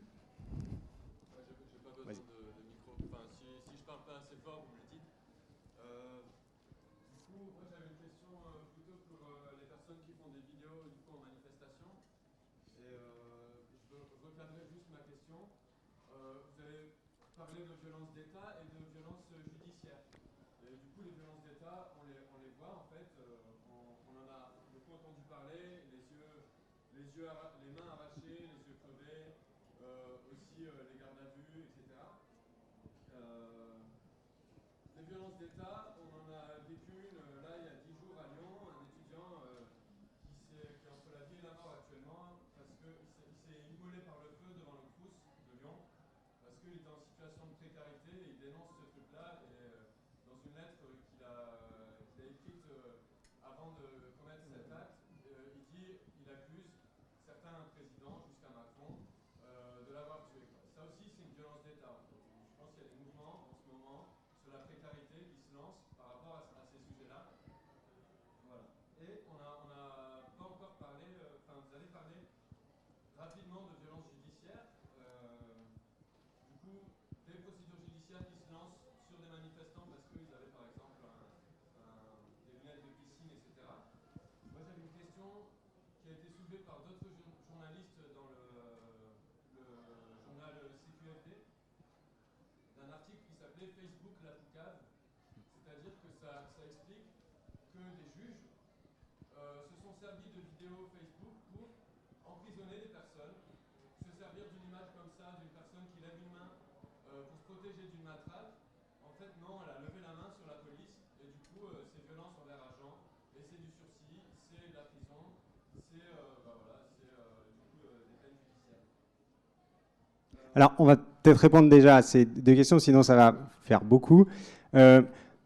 Alors, on va peut-être répondre déjà à ces deux questions, sinon ça va faire beaucoup.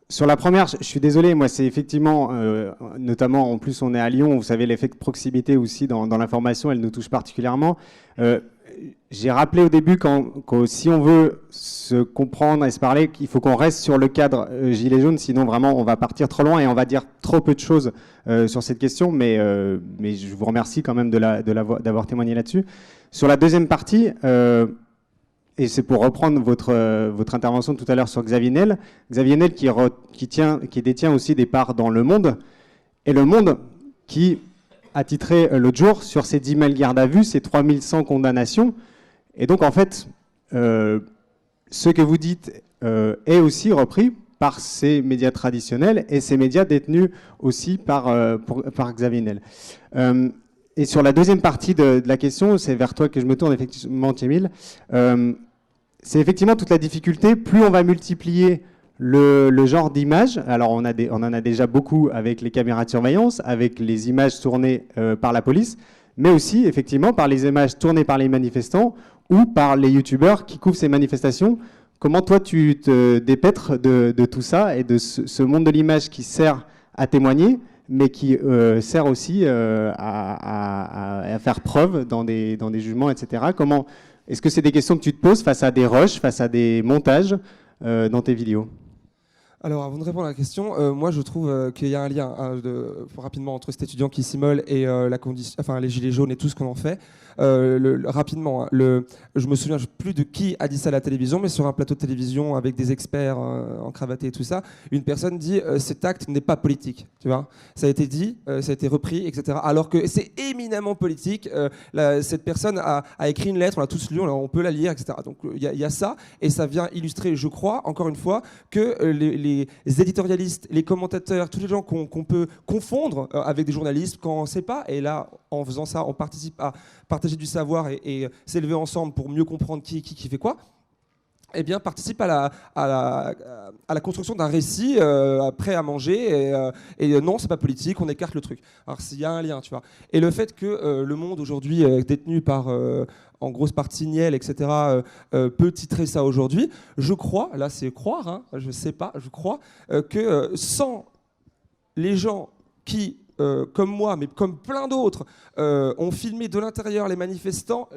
Sur la première, je suis désolé, moi c'est effectivement, notamment en plus on est à Lyon, vous savez l'effet de proximité aussi dans l'information, elle nous touche particulièrement. J'ai rappelé au début que si on veut se comprendre et se parler, qu'il faut qu'on reste sur le cadre Gilets jaunes, sinon vraiment on va partir trop loin et on va dire trop peu de choses sur cette question, mais je vous remercie quand même d'avoir témoigné là-dessus. Sur la deuxième partie, et c'est pour reprendre votre intervention tout à l'heure sur Xavier Niel qui détient aussi des parts dans Le Monde, et Le Monde qui a titré l'autre jour sur ces 10 000 gardes à vue, ces 3100 condamnations. Et donc en fait, ce que vous dites est aussi repris par ces médias traditionnels et ces médias détenus aussi par Xavier Niel. Et sur la deuxième partie de la question, c'est vers toi que je me tourne effectivement, Djemil. C'est effectivement toute la difficulté. Plus on va multiplier le genre d'image. Alors on en a déjà beaucoup avec les caméras de surveillance, avec les images tournées par la police, mais aussi effectivement par les images tournées par les manifestants ou par les youtubeurs qui couvrent ces manifestations. Comment toi tu te dépêtres de tout ça et de ce monde de l'image qui sert à témoigner, mais qui sert aussi à faire preuve dans des jugements, etc. Est-ce que c'est des questions que tu te poses face à des rushs, face à des montages dans tes vidéos ? Alors, avant de répondre à la question, moi je trouve qu'il y a un lien rapidement entre cet étudiant qui s'immole et les gilets jaunes et tout ce qu'on en fait. Rapidement, je me souviens plus de qui a dit ça à la télévision, mais sur un plateau de télévision avec des experts en cravaté et tout ça, une personne dit cet acte n'est pas politique, tu vois. Ça a été dit, ça a été repris, etc. Alors que c'est éminemment politique. Cette personne a écrit une lettre, on l'a tous lu, on peut la lire, etc. Donc il y a ça, et ça vient illustrer, je crois, encore une fois, que les éditorialistes, les commentateurs, tous les gens qu'on peut confondre avec des journalistes quand on ne sait pas, et là, en faisant ça, on participe à partager du savoir et s'élever ensemble pour mieux comprendre qui fait quoi, eh bien, participe à la construction d'un récit prêt à manger. Et non, c'est pas politique, on écarte le truc. Alors, s'il y a un lien, tu vois. Et le fait que le monde aujourd'hui détenu par, en grosse partie Niel, etc., peut titrer ça aujourd'hui, je crois, là c'est croire, hein, je sais pas, je crois que sans les gens qui comme moi, mais comme plein d'autres, ont filmé de l'intérieur les manifestations,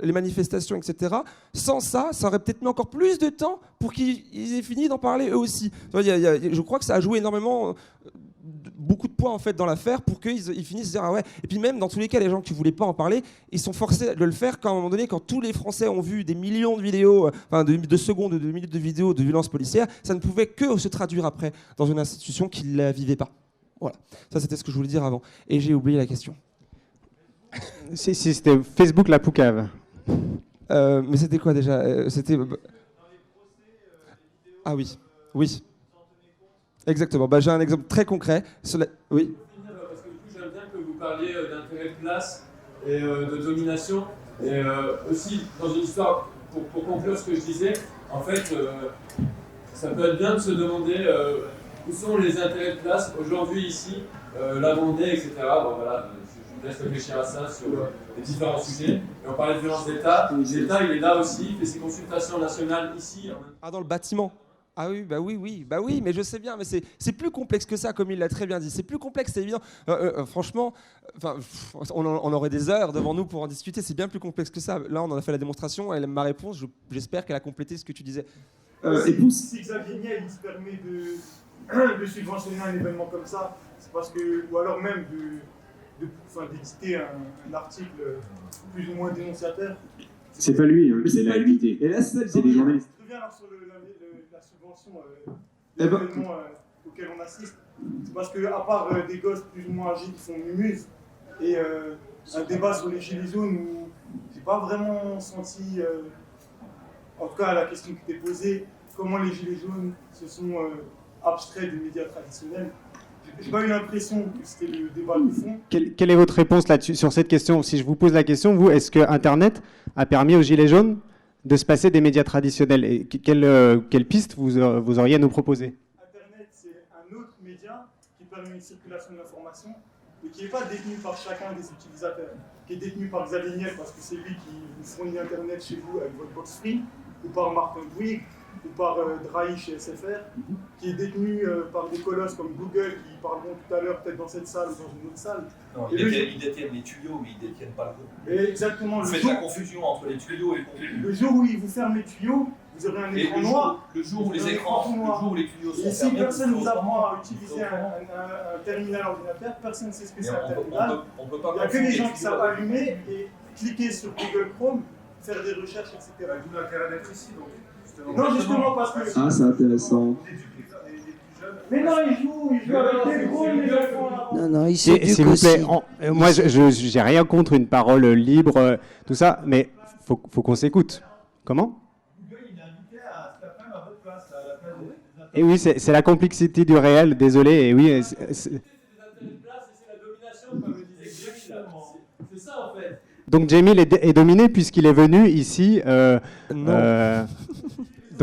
etc. Sans ça, ça aurait peut-être mis encore plus de temps pour qu'ils aient fini d'en parler eux aussi. Je crois que ça a joué énormément, beaucoup de poids en fait dans l'affaire pour qu'ils finissent de dire ah ouais. Et puis même dans tous les cas, les gens qui voulaient pas en parler, ils sont forcés de le faire quand à un moment donné, quand tous les Français ont vu des millions de vidéos, de secondes, de minutes de vidéos de violences policières, ça ne pouvait que se traduire après dans une institution qui ne la vivait pas. Voilà, ça c'était ce que je voulais dire avant. Et j'ai oublié la question. Si c'était Facebook la poucave. Mais c'était quoi déjà C'était... Ah oui, oui. Exactement, j'ai un exemple très concret. Oui. Parce que du coup, j'aime bien que vous parliez d'intérêt de classe et de domination. Et aussi, dans une histoire, pour conclure ce que je disais, en fait, ça peut être bien de se demander... où sont les intérêts de classe aujourd'hui ici, la Vendée, etc. Bon, voilà, je vous laisse réfléchir à ça sur les différents sujets. Et on parlait de violence d'État. L'État, il est là aussi, il fait ses consultations nationales ici. Ah, dans le bâtiment. Ah oui, oui, mais je sais bien, mais c'est plus complexe que ça, comme il l'a très bien dit. C'est plus complexe, c'est évident. Franchement, on aurait des heures devant nous pour en discuter. C'est bien plus complexe que ça. Là, on en a fait la démonstration. Elle ma réponse. J'espère qu'elle a complété ce que tu disais. Si Xavier Niel il se permet de subventionner un événement comme ça, c'est parce que, ou alors même d'éditer un article plus ou moins dénonciateur. C'est pas lui, hein, mais c'est pas lui. Et là, c'est des journalistes. Je reviens alors sur la subvention l'événement auquel on assiste. C'est parce que, à part des gosses plus ou moins âgés qui font mumuse et un débat sur les gilets jaunes où j'ai pas vraiment senti, en tout cas la question qui était posée, comment les gilets jaunes se sont abstraits des médias traditionnels. J'ai pas eu l'impression que c'était le débat de fond. Quelle est votre réponse là-dessus, sur cette question ? Si je vous pose la question, vous, est-ce que Internet a permis aux Gilets jaunes de se passer des médias traditionnels ? Et quelle piste vous auriez à nous proposer ? Internet, c'est un autre média qui permet une circulation de l'information, mais qui n'est pas détenu par chacun des utilisateurs, qui est détenu par Xavier Niel parce que c'est lui qui vous fournit Internet chez vous avec votre box free, ou par Martin Bouygues, ou par Drahi chez SFR, qui est détenu par des colosses comme Google, qui parleront tout à l'heure peut-être dans cette salle ou dans une autre salle. Non, ils détiennent les tuyaux, mais ils ne détiennent pas le contenu. Exactement. Vous faites la confusion entre les tuyaux et le contenu. Le jour où ils vous ferment les tuyaux, vous aurez un écran noir. Le jour où les écrans, le jour où les tuyaux sont fermés. Et si personne ne vous apprend à utiliser un terminal ordinateur, personne ne sait ce que c'est un terminal. Il n'y a que les gens qui savent allumer et cliquer sur Google Chrome, faire des recherches, etc. D'où l'intérêt d'être ici, donc. Non, justement, parce que... Ah, c'est intéressant. Mais non, ils jouent avec des gros, les enfants. Non, il s'éduque s'il vous plaît, aussi. moi, je n'ai rien contre une parole libre, tout ça, mais faut qu'on s'écoute. Comment ? Et oui, c'est la complexité du réel, désolé, et oui... C'est la domination, comme le disait Jamil. C'est ça, en fait. Donc Jamil est dominé puisqu'il est venu ici. Non.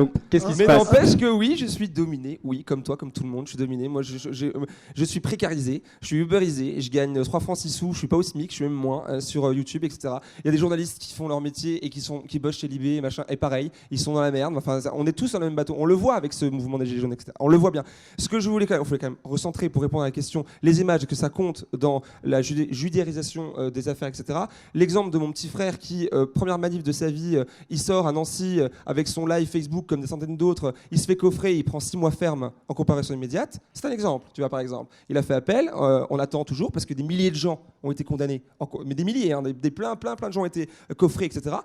Donc, qu'est-ce qui se Mais passe? n'empêche que oui, je suis dominé. Oui, comme toi, comme tout le monde, je suis dominé. Moi, je suis précarisé, je suis uberisé, je gagne 3 francs 6 sous, je suis pas au SMIC, je suis même moins sur YouTube, etc. Il y a des journalistes qui font leur métier et qui bossent chez Libé et machin, et pareil, ils sont dans la merde. Enfin, on est tous sur le même bateau. On le voit avec ce mouvement des Gilets jaunes, etc. On le voit bien. Ce que je voulais quand même recentrer pour répondre à la question, les images que ça compte dans la judiciarisation des affaires, etc. L'exemple de mon petit frère qui, première manif de sa vie, il sort à Nancy avec son live Facebook comme des centaines d'autres, il se fait coffrer, il prend 6 mois ferme en comparaison immédiate. C'est un exemple, tu vois, par exemple. Il a fait appel, on attend toujours parce que des milliers de gens ont été condamnés, mais des milliers, hein, plein de gens ont été coffrés, etc.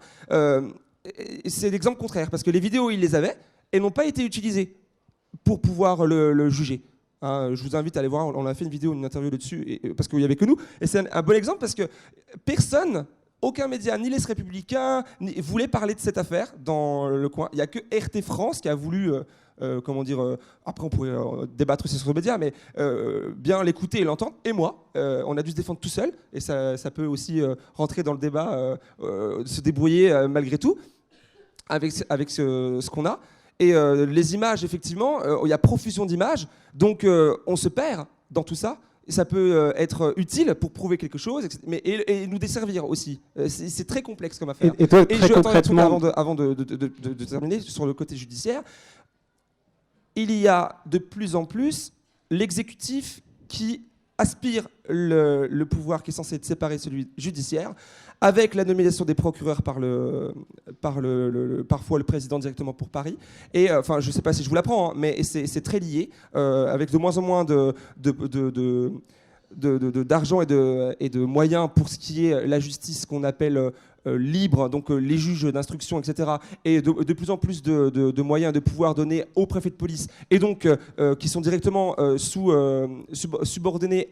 C'est l'exemple contraire parce que les vidéos, il les avait et n'ont pas été utilisées pour pouvoir le juger. Je vous invite à aller voir, on a fait une vidéo, une interview là-dessus, parce qu'il n'y avait que nous. Et c'est un bon exemple parce que aucun média, ni les Républicains, ne voulait parler de cette affaire dans le coin. Il n'y a que RT France qui a voulu, après on pourrait débattre aussi sur les médias, mais bien l'écouter et l'entendre. Et moi, on a dû se défendre tout seul, et ça peut aussi rentrer dans le débat, se débrouiller malgré tout, avec ce qu'on a. Et les images, effectivement, il y a profusion d'images, donc on se perd dans tout ça. Ça peut être utile pour prouver quelque chose, mais et nous desservir aussi. C'est très complexe comme affaire. Et toi, très concrètement... Avant de terminer, sur le côté judiciaire, il y a de plus en plus l'exécutif qui aspire le pouvoir qui est censé être séparé de celui judiciaire, avec la nomination des procureurs par parfois le président directement pour Paris. Et enfin, je ne sais pas si je vous l'apprends, hein, mais c'est très lié, avec de moins en moins d'argent et de moyens pour ce qui est la justice qu'on appelle libre, donc les juges d'instruction, etc. Et de plus en plus de moyens de pouvoir donner aux préfets de police, et donc qui sont directement subordonnés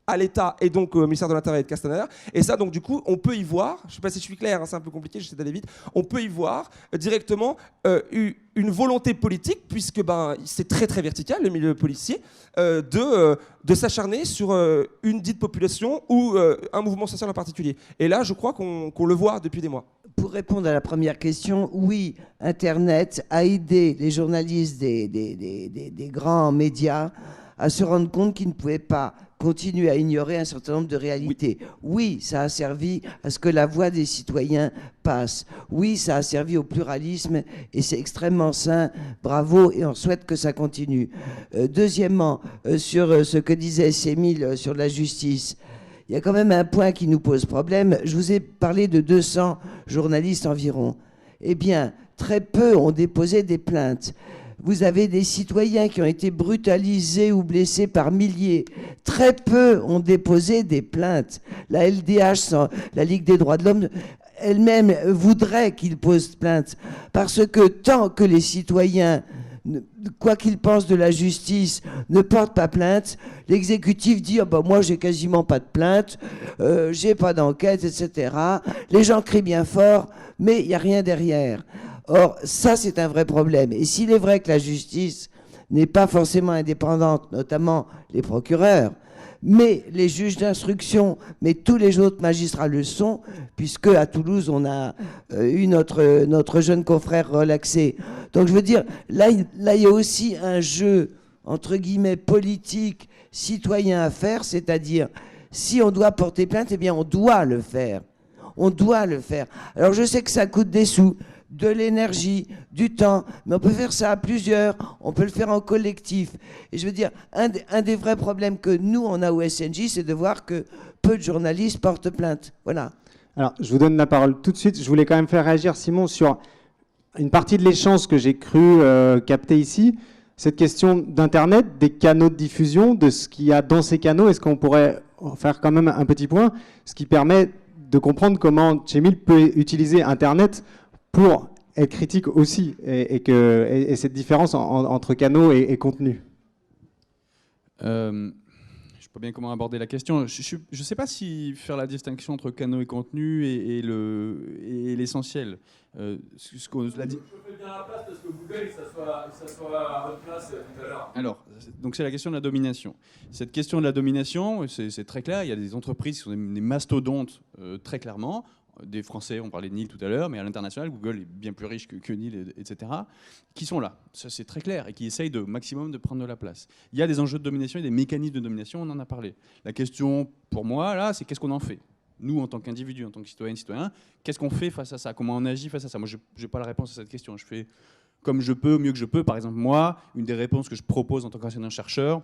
à l'État et donc au ministère de l'Intérieur et de Castaner. Et ça, donc du coup, on peut y voir, je ne sais pas si je suis clair, hein, c'est un peu compliqué, j'essaie d'aller vite, on peut y voir directement une volonté politique, puisque c'est très très vertical, le milieu policier, de s'acharner sur une dite population ou un mouvement social en particulier. Et là, je crois qu'on le voit depuis des mois. Pour répondre à la première question, oui, Internet a aidé les journalistes des grands médias à se rendre compte qu'ils ne pouvaient pas continuer à ignorer un certain nombre de réalités. Oui, ça a servi à ce que la voix des citoyens passe. Oui, ça a servi au pluralisme et c'est extrêmement sain. Bravo, et on souhaite que ça continue. Deuxièmement, sur ce que disait Sémile sur la justice, il y a quand même un point qui nous pose problème. Je vous ai parlé de 200 journalistes environ. Eh bien, très peu ont déposé des plaintes. Vous avez des citoyens qui ont été brutalisés ou blessés par milliers. Très peu ont déposé des plaintes. La LDH, la Ligue des droits de l'homme, elle-même voudrait qu'ils posent plainte. Parce que tant que les citoyens, quoi qu'ils pensent de la justice, ne portent pas plainte, l'exécutif dit moi j'ai quasiment pas de plainte, j'ai pas d'enquête, etc. Les gens crient bien fort, mais il n'y a rien derrière. Or, ça, c'est un vrai problème. Et s'il est vrai que la justice n'est pas forcément indépendante, notamment les procureurs, mais les juges d'instruction, mais tous les autres magistrats le sont, puisque à Toulouse, on a eu notre jeune confrère relaxé. Donc, je veux dire, là, il y a aussi un jeu, entre guillemets, politique, citoyen à faire, c'est-à-dire, si on doit porter plainte, eh bien, on doit le faire. On doit le faire. Alors, je sais que ça coûte des sous, de l'énergie, du temps, mais on peut faire ça à plusieurs, on peut le faire en collectif. Et je veux dire, un des vrais problèmes que nous, on a au SNJ, c'est de voir que peu de journalistes portent plainte. Voilà. Alors, je vous donne la parole tout de suite. Je voulais quand même faire réagir Simon sur une partie de l'échange que j'ai cru capter ici, cette question d'Internet, des canaux de diffusion, de ce qu'il y a dans ces canaux. Est-ce qu'on pourrait faire quand même un petit point, ce qui permet de comprendre comment Cemil peut utiliser Internet pour être critique aussi, et cette différence entre canaux et contenu. Je ne sais pas bien comment aborder la question. Je ne sais pas si faire la distinction entre canaux et contenu et l'essentiel. Ce qu'on l'a dit. Je fais bien la place parce que Google, ça soit à votre place tout à l'heure. Alors, donc c'est la question de la domination. Cette question de la domination, c'est très clair. Il y a des entreprises qui sont des mastodontes, très clairement. des Français, on parlait de Neil tout à l'heure, mais à l'international, Google est bien plus riche que Neil, etc., qui sont là, ça c'est très clair, et qui essayent de maximum de prendre de la place. Il y a des enjeux de domination et des mécanismes de domination, on en a parlé. La question, pour moi, là, c'est qu'est-ce qu'on en fait ? Nous, en tant qu'individus, en tant que citoyennes, citoyens, qu'est-ce qu'on fait face à ça ? Comment on agit face à ça ? Moi, je n'ai pas la réponse à cette question. Je fais comme je peux, mieux que je peux. Par exemple, moi, une des réponses que je propose en tant qu'enseignant-chercheur,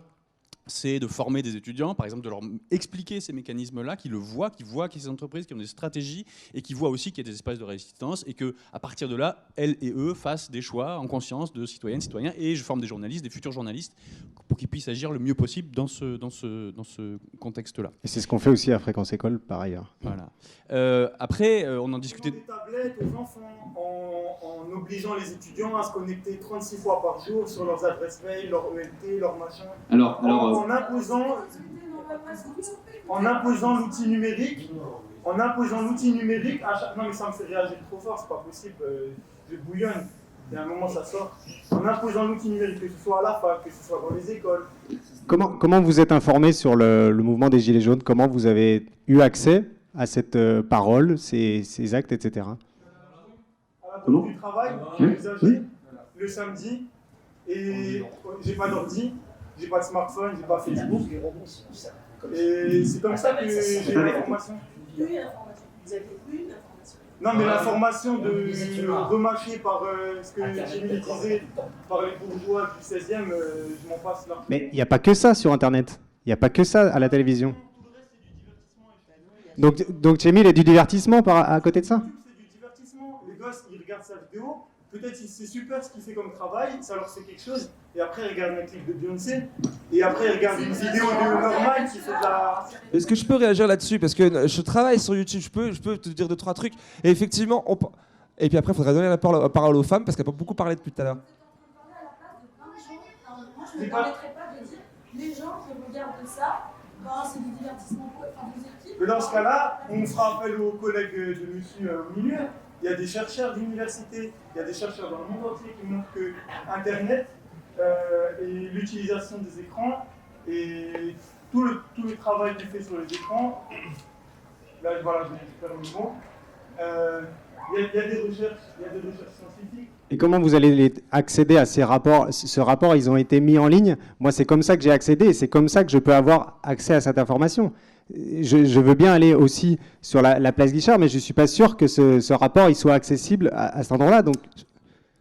c'est de former des étudiants, par exemple de leur expliquer ces mécanismes-là, qui voient qu'il y a ces entreprises qui ont des stratégies et qui voient aussi qu'il y a des espaces de résistance et qu'à partir de là, elles et eux fassent des choix en conscience de citoyennes, citoyens, et je forme des journalistes, des futurs journalistes, pour qu'ils puissent agir le mieux possible dans ce contexte-là. Et c'est ce qu'on fait aussi à Fréquence École, par ailleurs. Voilà. Après, on en discutait... Des tablettes aux enfants en obligeant les étudiants à se connecter 36 fois par jour sur leurs adresses mail, leur ELT, leur machin. En imposant l'outil numérique, à chaque... Non mais ça me fait réagir trop fort, c'est pas possible, je bouillonne, et à un moment ça sort. En imposant l'outil numérique, que ce soit à la fac, que ce soit dans les écoles. Comment vous êtes informé sur le mouvement des Gilets jaunes ? Comment vous avez eu accès à cette parole, ces actes, etc. À la du travail, le samedi, et j'ai pas d'ordi. J'ai pas de smartphone, j'ai pas Facebook. Et c'est comme ça que j'ai l'information. Vous avez eu une information. Non, mais l'information de remâchée par ce que j'ai militarisé par les bourgeois du 16e, je m'en passe là. Mais il n'y a pas que ça sur Internet. Il n'y a pas que ça à la télévision. Donc Chémil est du divertissement à côté de ça ? C'est du divertissement. Les gosses, ils regardent sa vidéo. Peut-être c'est super ce qu'il fait comme travail, ça leur fait quelque chose, et après ils regardent un clip de Beyoncé, et après ils regardent une vidéo de Norman qui fait de la... Est-ce que je peux réagir là-dessus ? Parce que je travaille sur YouTube, je peux te dire 2-3 trucs, et effectivement, et puis après il faudrait donner la parole aux femmes, parce qu'elles n'ont pas beaucoup parlé depuis tout à l'heure. Moi je ne me permettrais pas de dire, les gens qui regardent ça, c'est du divertissement pour vos équipes. Mais dans ce cas-là, on fera appel aux collègues de monsieur au milieu. Il y a des chercheurs d'université, il y a des chercheurs dans le monde entier qui montrent que Internet et l'utilisation des écrans et tout le travail qui est fait sur les écrans, là voilà, je vais faire le mot, il y a des recherches scientifiques. Et comment vous allez accéder à ces rapports ? Ce rapport, ils ont été mis en ligne. Moi, c'est comme ça que j'ai accédé et c'est comme ça que je peux avoir accès à cette information. Je veux bien aller aussi sur la place Guichard, mais je ne suis pas sûr que ce rapport il soit accessible à cet endroit-là. Donc...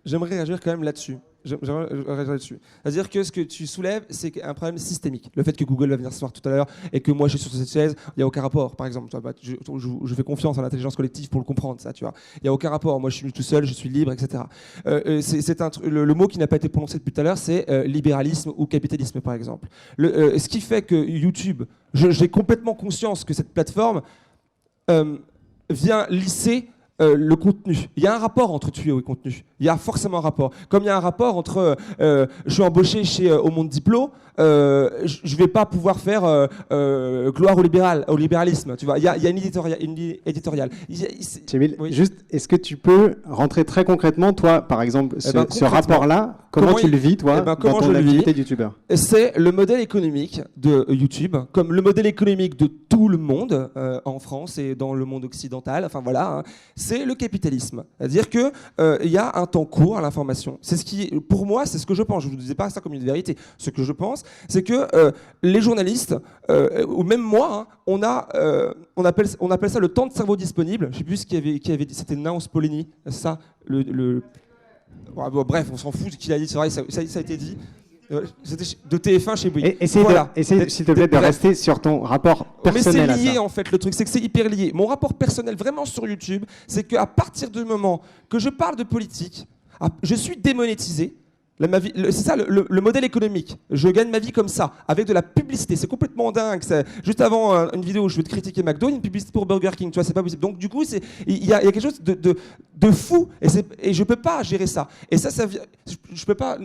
J'aimerais réagir quand même là-dessus. C'est-à-dire que ce que tu soulèves, c'est un problème systémique. Le fait que Google va venir ce soir tout à l'heure et que moi je suis sur cette chaise, il n'y a aucun rapport. Par exemple, je fais confiance à l'intelligence collective pour le comprendre, ça, tu vois. Il n'y a aucun rapport. Moi je suis tout seul, je suis libre, etc. Le mot qui n'a pas été prononcé depuis tout à l'heure, c'est libéralisme ou capitalisme, par exemple. Ce qui fait que YouTube, j'ai complètement conscience que cette plateforme vient lisser le contenu. Il y a un rapport entre tuyau et contenu. Il y a forcément un rapport. Comme il y a un rapport entre je suis embauché chez Au Monde Diplo, je vais pas pouvoir faire gloire au libéralisme. Tu vois, il y a une éditoriale. Chémil, oui. Juste, est-ce que tu peux rentrer très concrètement, toi, par exemple, ce rapport-là, comment tu le vis, toi, dans ton activité de youtubeur ? C'est le modèle économique de YouTube, comme le modèle économique de tout le monde en France et dans le monde occidental. Enfin voilà. Hein. C'est le capitalisme. C'est-à-dire qu'il y a un temps court à l'information. C'est ce qui, pour moi, c'est ce que je pense. Je ne vous disais pas ça comme une vérité. Ce que je pense, c'est que les journalistes, ou même moi, hein, on appelle ça le temps de cerveau disponible. Je ne sais plus qui avait dit, c'était Nance Polony, ça, bref, on s'en fout de qui l'a dit, c'est vrai, ça a été dit. C'était de TF1 chez Bouygues. Essaye s'il te plaît de rester sur ton rapport personnel. Mais c'est lié en fait, le truc, c'est que c'est hyper lié. Mon rapport personnel vraiment sur YouTube, c'est qu'à partir du moment que je parle de politique, je suis démonétisé. C'est ça le modèle économique. Je gagne ma vie comme ça, avec de la publicité. C'est complètement dingue. Juste avant une vidéo où je veux te critiquer McDo, une publicité pour Burger King. Tu vois, c'est pas possible. Donc du coup, il y a quelque chose de fou, et je peux pas gérer ça. Et ça vient. Je peux pas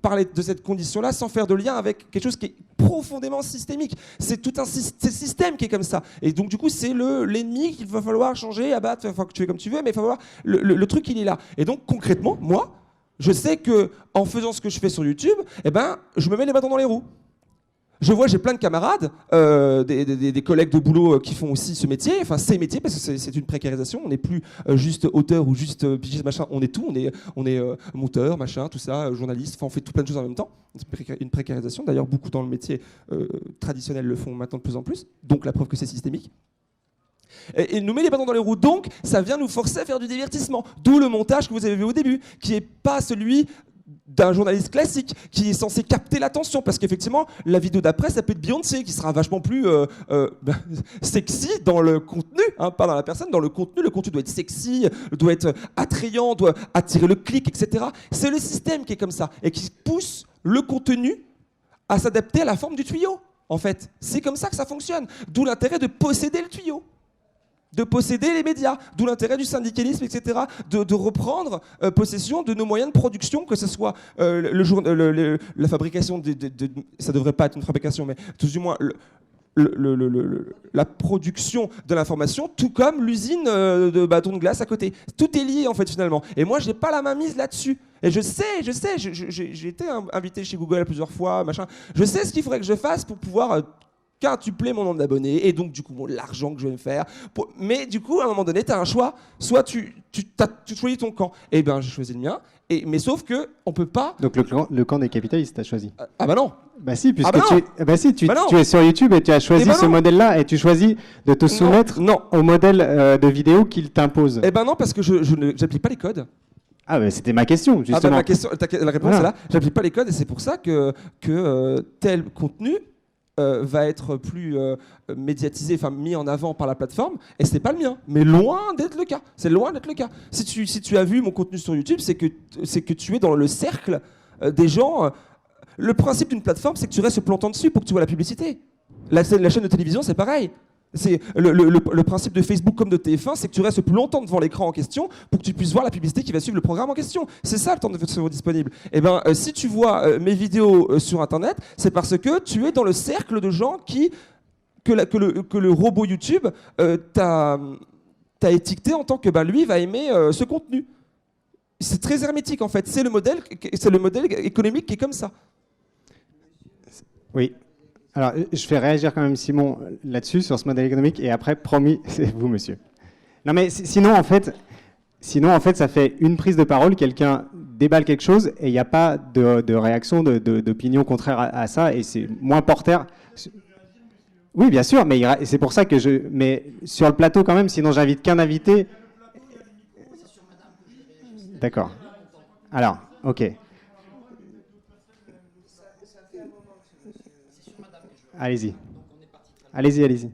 parler de cette condition-là sans faire de lien avec quelque chose qui est profondément systémique. C'est tout un système qui est comme ça. Et donc, du coup, c'est l'ennemi qu'il va falloir changer, abattre, enfin, que tu fais comme tu veux, mais il va falloir... Le truc, il est là. Et donc, concrètement, moi, je sais qu'en faisant ce que je fais sur YouTube, je me mets les bâtons dans les roues. J'ai plein de camarades, des collègues de boulot qui font aussi ce métier, enfin ces métiers, parce que c'est une précarisation. On n'est plus juste auteur ou juste pigiste, machin. On est tout. On est monteur, machin, tout ça, journaliste. Enfin, on fait tout plein de choses en même temps. C'est une précarisation. D'ailleurs, beaucoup dans le métier traditionnel le font maintenant de plus en plus. Donc la preuve que c'est systémique. Et nous met les bâtons dans les roues. Donc, ça vient nous forcer à faire du divertissement. D'où le montage que vous avez vu au début, qui n'est pas celui d'un journaliste classique, qui est censé capter l'attention. Parce qu'effectivement, la vidéo d'après, ça peut être Beyoncé, qui sera vachement plus sexy dans le contenu, hein, pas dans la personne, dans le contenu. Le contenu doit être sexy, doit être attrayant, doit attirer le clic, etc. C'est le système qui est comme ça, et qui pousse le contenu à s'adapter à la forme du tuyau. En fait, c'est comme ça que ça fonctionne. D'où l'intérêt de posséder le tuyau, de posséder les médias, d'où l'intérêt du syndicalisme, etc., de reprendre possession de nos moyens de production, que ce soit la fabrication, ça ne devrait pas être une fabrication, mais tout du moins la production de l'information, tout comme l'usine de bâtons de glace à côté. Tout est lié, en fait, finalement. Et moi, je n'ai pas la main mise là-dessus. Et je sais, j'ai été invité chez Google plusieurs fois, machin. Je sais ce qu'il faudrait que je fasse pour pouvoir quintupler mon nombre d'abonnés et donc du coup l'argent que je vais me faire. Mais du coup, à un moment donné, tu as un choix. Soit tu choisis ton camp. Et bien, j'ai choisi le mien. Mais sauf que on peut pas. Donc le camp des capitalistes, t'as choisi. Ah bah non. Bah si, puisque tu es sur YouTube et tu as choisi ce modèle-là et tu choisis de te soumettre au modèle de vidéo qu'il t'impose. Eh ben non, parce que je n'applique pas les codes. Ah bah c'était ma question, justement. Ah bah la réponse est là. J'applique pas les codes et c'est pour ça que tel contenu va être plus médiatisé, enfin mis en avant par la plateforme, et c'est pas le mien, mais loin d'être le cas. C'est loin d'être le cas. Si tu as vu mon contenu sur YouTube, c'est que tu es dans le cercle des gens. Le principe d'une plateforme, c'est que tu restes plantant dessus pour que tu vois la publicité. La chaîne de télévision, c'est pareil. C'est le principe de Facebook comme de TF1, c'est que tu restes plus longtemps devant l'écran en question pour que tu puisses voir la publicité qui va suivre le programme en question. C'est ça le temps de votre disponible. Et ben, si tu vois mes vidéos sur Internet, c'est parce que tu es dans le cercle de gens que le robot YouTube t'a étiqueté en tant que lui va aimer ce contenu. C'est très hermétique en fait. C'est le modèle économique qui est comme ça. Oui. Alors, je fais réagir quand même Simon là-dessus, sur ce modèle économique, et après, promis, c'est vous, monsieur. Non, mais sinon, en fait, ça fait une prise de parole, quelqu'un déballe quelque chose, et il n'y a pas de réaction, d'opinion contraire à ça, et c'est moins porteur. Oui, bien sûr, mais c'est pour ça que mais sur le plateau quand même, sinon j'invite qu'un invité. D'accord. Alors, ok. Allez-y. Allez-y.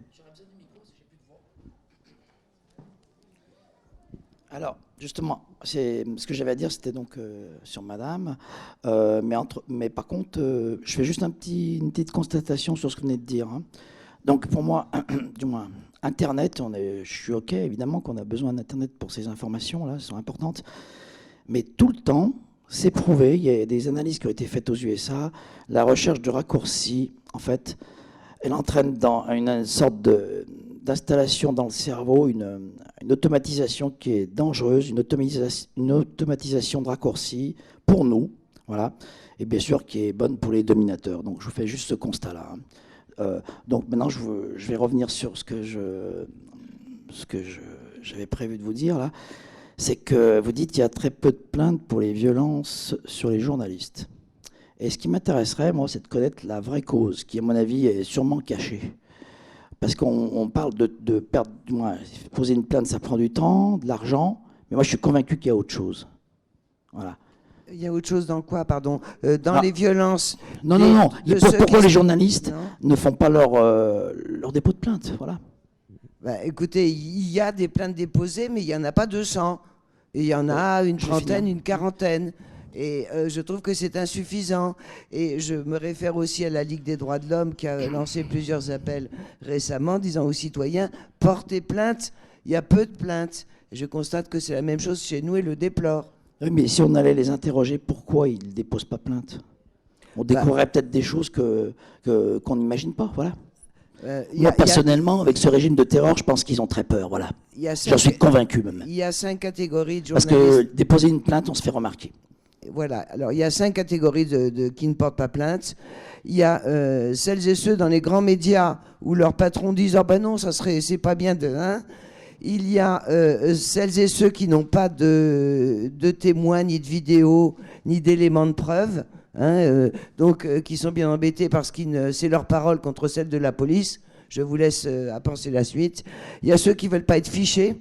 Alors, justement, ce que j'avais à dire, c'était donc sur Madame. Mais par contre, je fais juste une petite constatation sur ce que vous venez de dire. Hein. Donc, pour moi, du moins, Internet, je suis OK, évidemment, qu'on a besoin d'Internet pour ces informations-là, elles sont importantes. Mais tout le temps, c'est prouvé, il y a des analyses qui ont été faites aux USA, la recherche de raccourcis, en fait, elle entraîne dans une sorte d'installation dans le cerveau, une automatisation qui est dangereuse, une automatisation de raccourcis pour nous, voilà, et bien sûr qui est bonne pour les dominateurs. Donc je vous fais juste ce constat-là. Hein. Donc maintenant je vais revenir sur ce que j'avais prévu de vous dire là. C'est que vous dites qu'il y a très peu de plaintes pour les violences sur les journalistes. Et ce qui m'intéresserait, moi, c'est de connaître la vraie cause, qui, à mon avis, est sûrement cachée. Parce qu'on parle de perdre, du moins, poser une plainte, ça prend du temps, de l'argent, mais moi, je suis convaincu qu'il y a autre chose. Voilà. Il y a autre chose dans quoi, pardon dans les violences. Non. Pourquoi les journalistes ne font pas leur dépôt de plainte, voilà. Bah, écoutez, il y a des plaintes déposées, mais il n'y en a pas 200. Et il y en a une trentaine, une quarantaine. Et je trouve que c'est insuffisant. Et je me réfère aussi à la Ligue des droits de l'homme qui a lancé plusieurs appels récemment disant aux citoyens, portez plainte, il y a peu de plaintes. Et je constate que c'est la même chose chez nous et le déplore. Oui, mais si on allait les interroger, pourquoi ils ne déposent pas plainte? On découvrirait peut-être des choses qu'on n'imagine pas, voilà. Moi, personnellement, avec ce régime de terreur, je pense qu'ils ont très peur, voilà. J'en suis convaincu même. Il y a 5 catégories de journalistes. Parce que déposer une plainte, on se fait remarquer. Voilà, alors il y a 5 catégories qui ne portent pas plainte. Il y a celles et ceux dans les grands médias où leurs patrons disent « Ah ben non, c'est pas bien de... Hein ». Il y a celles et ceux qui n'ont pas de témoins, ni de vidéos, ni d'éléments de preuve, hein, donc qui sont bien embêtés parce que c'est leur parole contre celle de la police. Je vous laisse à penser la suite. Il y a ceux qui ne veulent pas être fichés.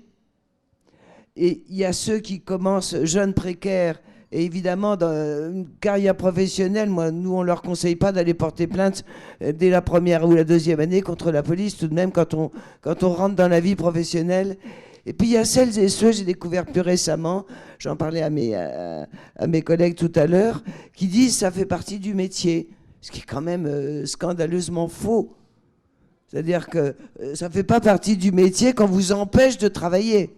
Et il y a ceux qui commencent jeunes précaires. Et évidemment, dans une carrière professionnelle, nous, on ne leur conseille pas d'aller porter plainte dès la première ou la deuxième année contre la police, tout de même, quand on rentre dans la vie professionnelle. Et puis, il y a celles et ceux, j'ai découvert plus récemment, j'en parlais à mes collègues tout à l'heure, qui disent que ça fait partie du métier, ce qui est quand même scandaleusement faux. C'est-à-dire que ça ne fait pas partie du métier qu'on vous empêche de travailler.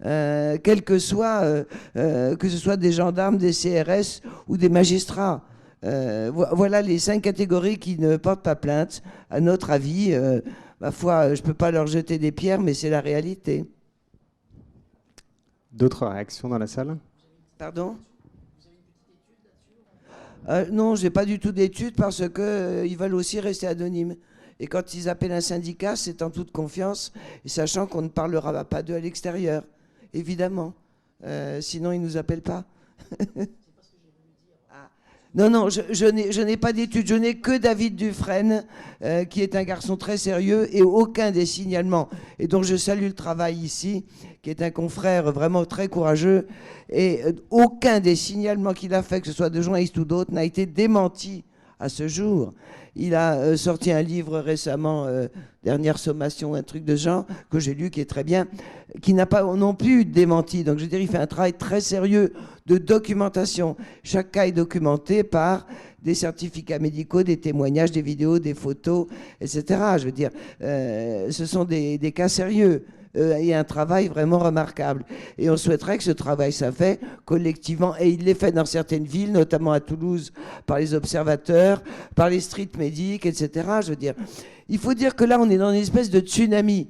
Quel que soit, que ce soit des gendarmes, des CRS ou des magistrats. Voilà les 5 catégories qui ne portent pas plainte. À notre avis, ma foi, je ne peux pas leur jeter des pierres, mais c'est la réalité. D'autres réactions dans la salle? Pardon? Non, je n'ai pas du tout d'études parce qu'ils veulent aussi rester anonymes. Et quand ils appellent un syndicat, c'est en toute confiance, et sachant qu'on ne parlera pas d'eux à l'extérieur. Évidemment. Sinon, ils ne nous appellent pas. Non, je n'ai pas d'études. Je n'ai que David Dufresne, qui est un garçon très sérieux, et aucun des signalements, et dont je salue le travail ici, qui est un confrère vraiment très courageux, et aucun des signalements qu'il a fait, que ce soit de journalistes ou d'autres, n'a été démenti à ce jour. Il a sorti un livre récemment, Dernière sommation, un truc de genre, que j'ai lu, qui est très bien, qui n'a pas non plus démenti. Donc je veux dire, il fait un travail très sérieux de documentation. Chaque cas est documenté par des certificats médicaux, des témoignages, des vidéos, des photos, etc. Je veux dire, ce sont des cas sérieux. Et un travail vraiment remarquable. Et on souhaiterait que ce travail soit fait collectivement, et il l'est fait dans certaines villes, notamment à Toulouse, par les observateurs, par les street medics, etc. Je veux dire, il faut dire que là, on est dans une espèce de tsunami.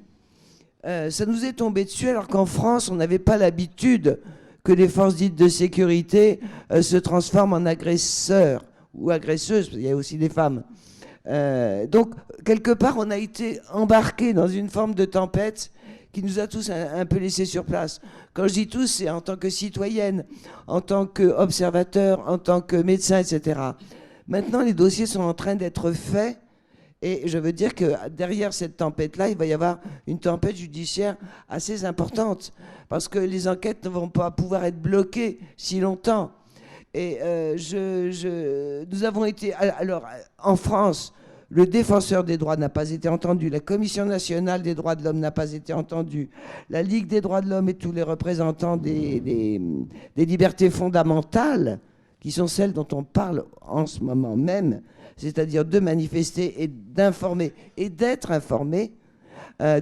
Ça nous est tombé dessus, alors qu'en France, on n'avait pas l'habitude que les forces dites de sécurité se transforment en agresseurs ou agresseuses, parce qu'il y a aussi des femmes. Donc, quelque part, on a été embarqué dans une forme de tempête qui nous a tous un peu laissés sur place. Quand je dis tous, c'est en tant que citoyenne, en tant qu'observateur, en tant que médecin, etc. Maintenant, les dossiers sont en train d'être faits, et je veux dire que derrière cette tempête-là, il va y avoir une tempête judiciaire assez importante, parce que les enquêtes ne vont pas pouvoir être bloquées si longtemps. Et nous avons été... Alors, en France, le défenseur des droits n'a pas été entendu, la Commission nationale des droits de l'homme n'a pas été entendue, la Ligue des droits de l'homme et tous les représentants des libertés fondamentales, qui sont celles dont on parle en ce moment même, c'est-à-dire de manifester et d'informer et d'être informé,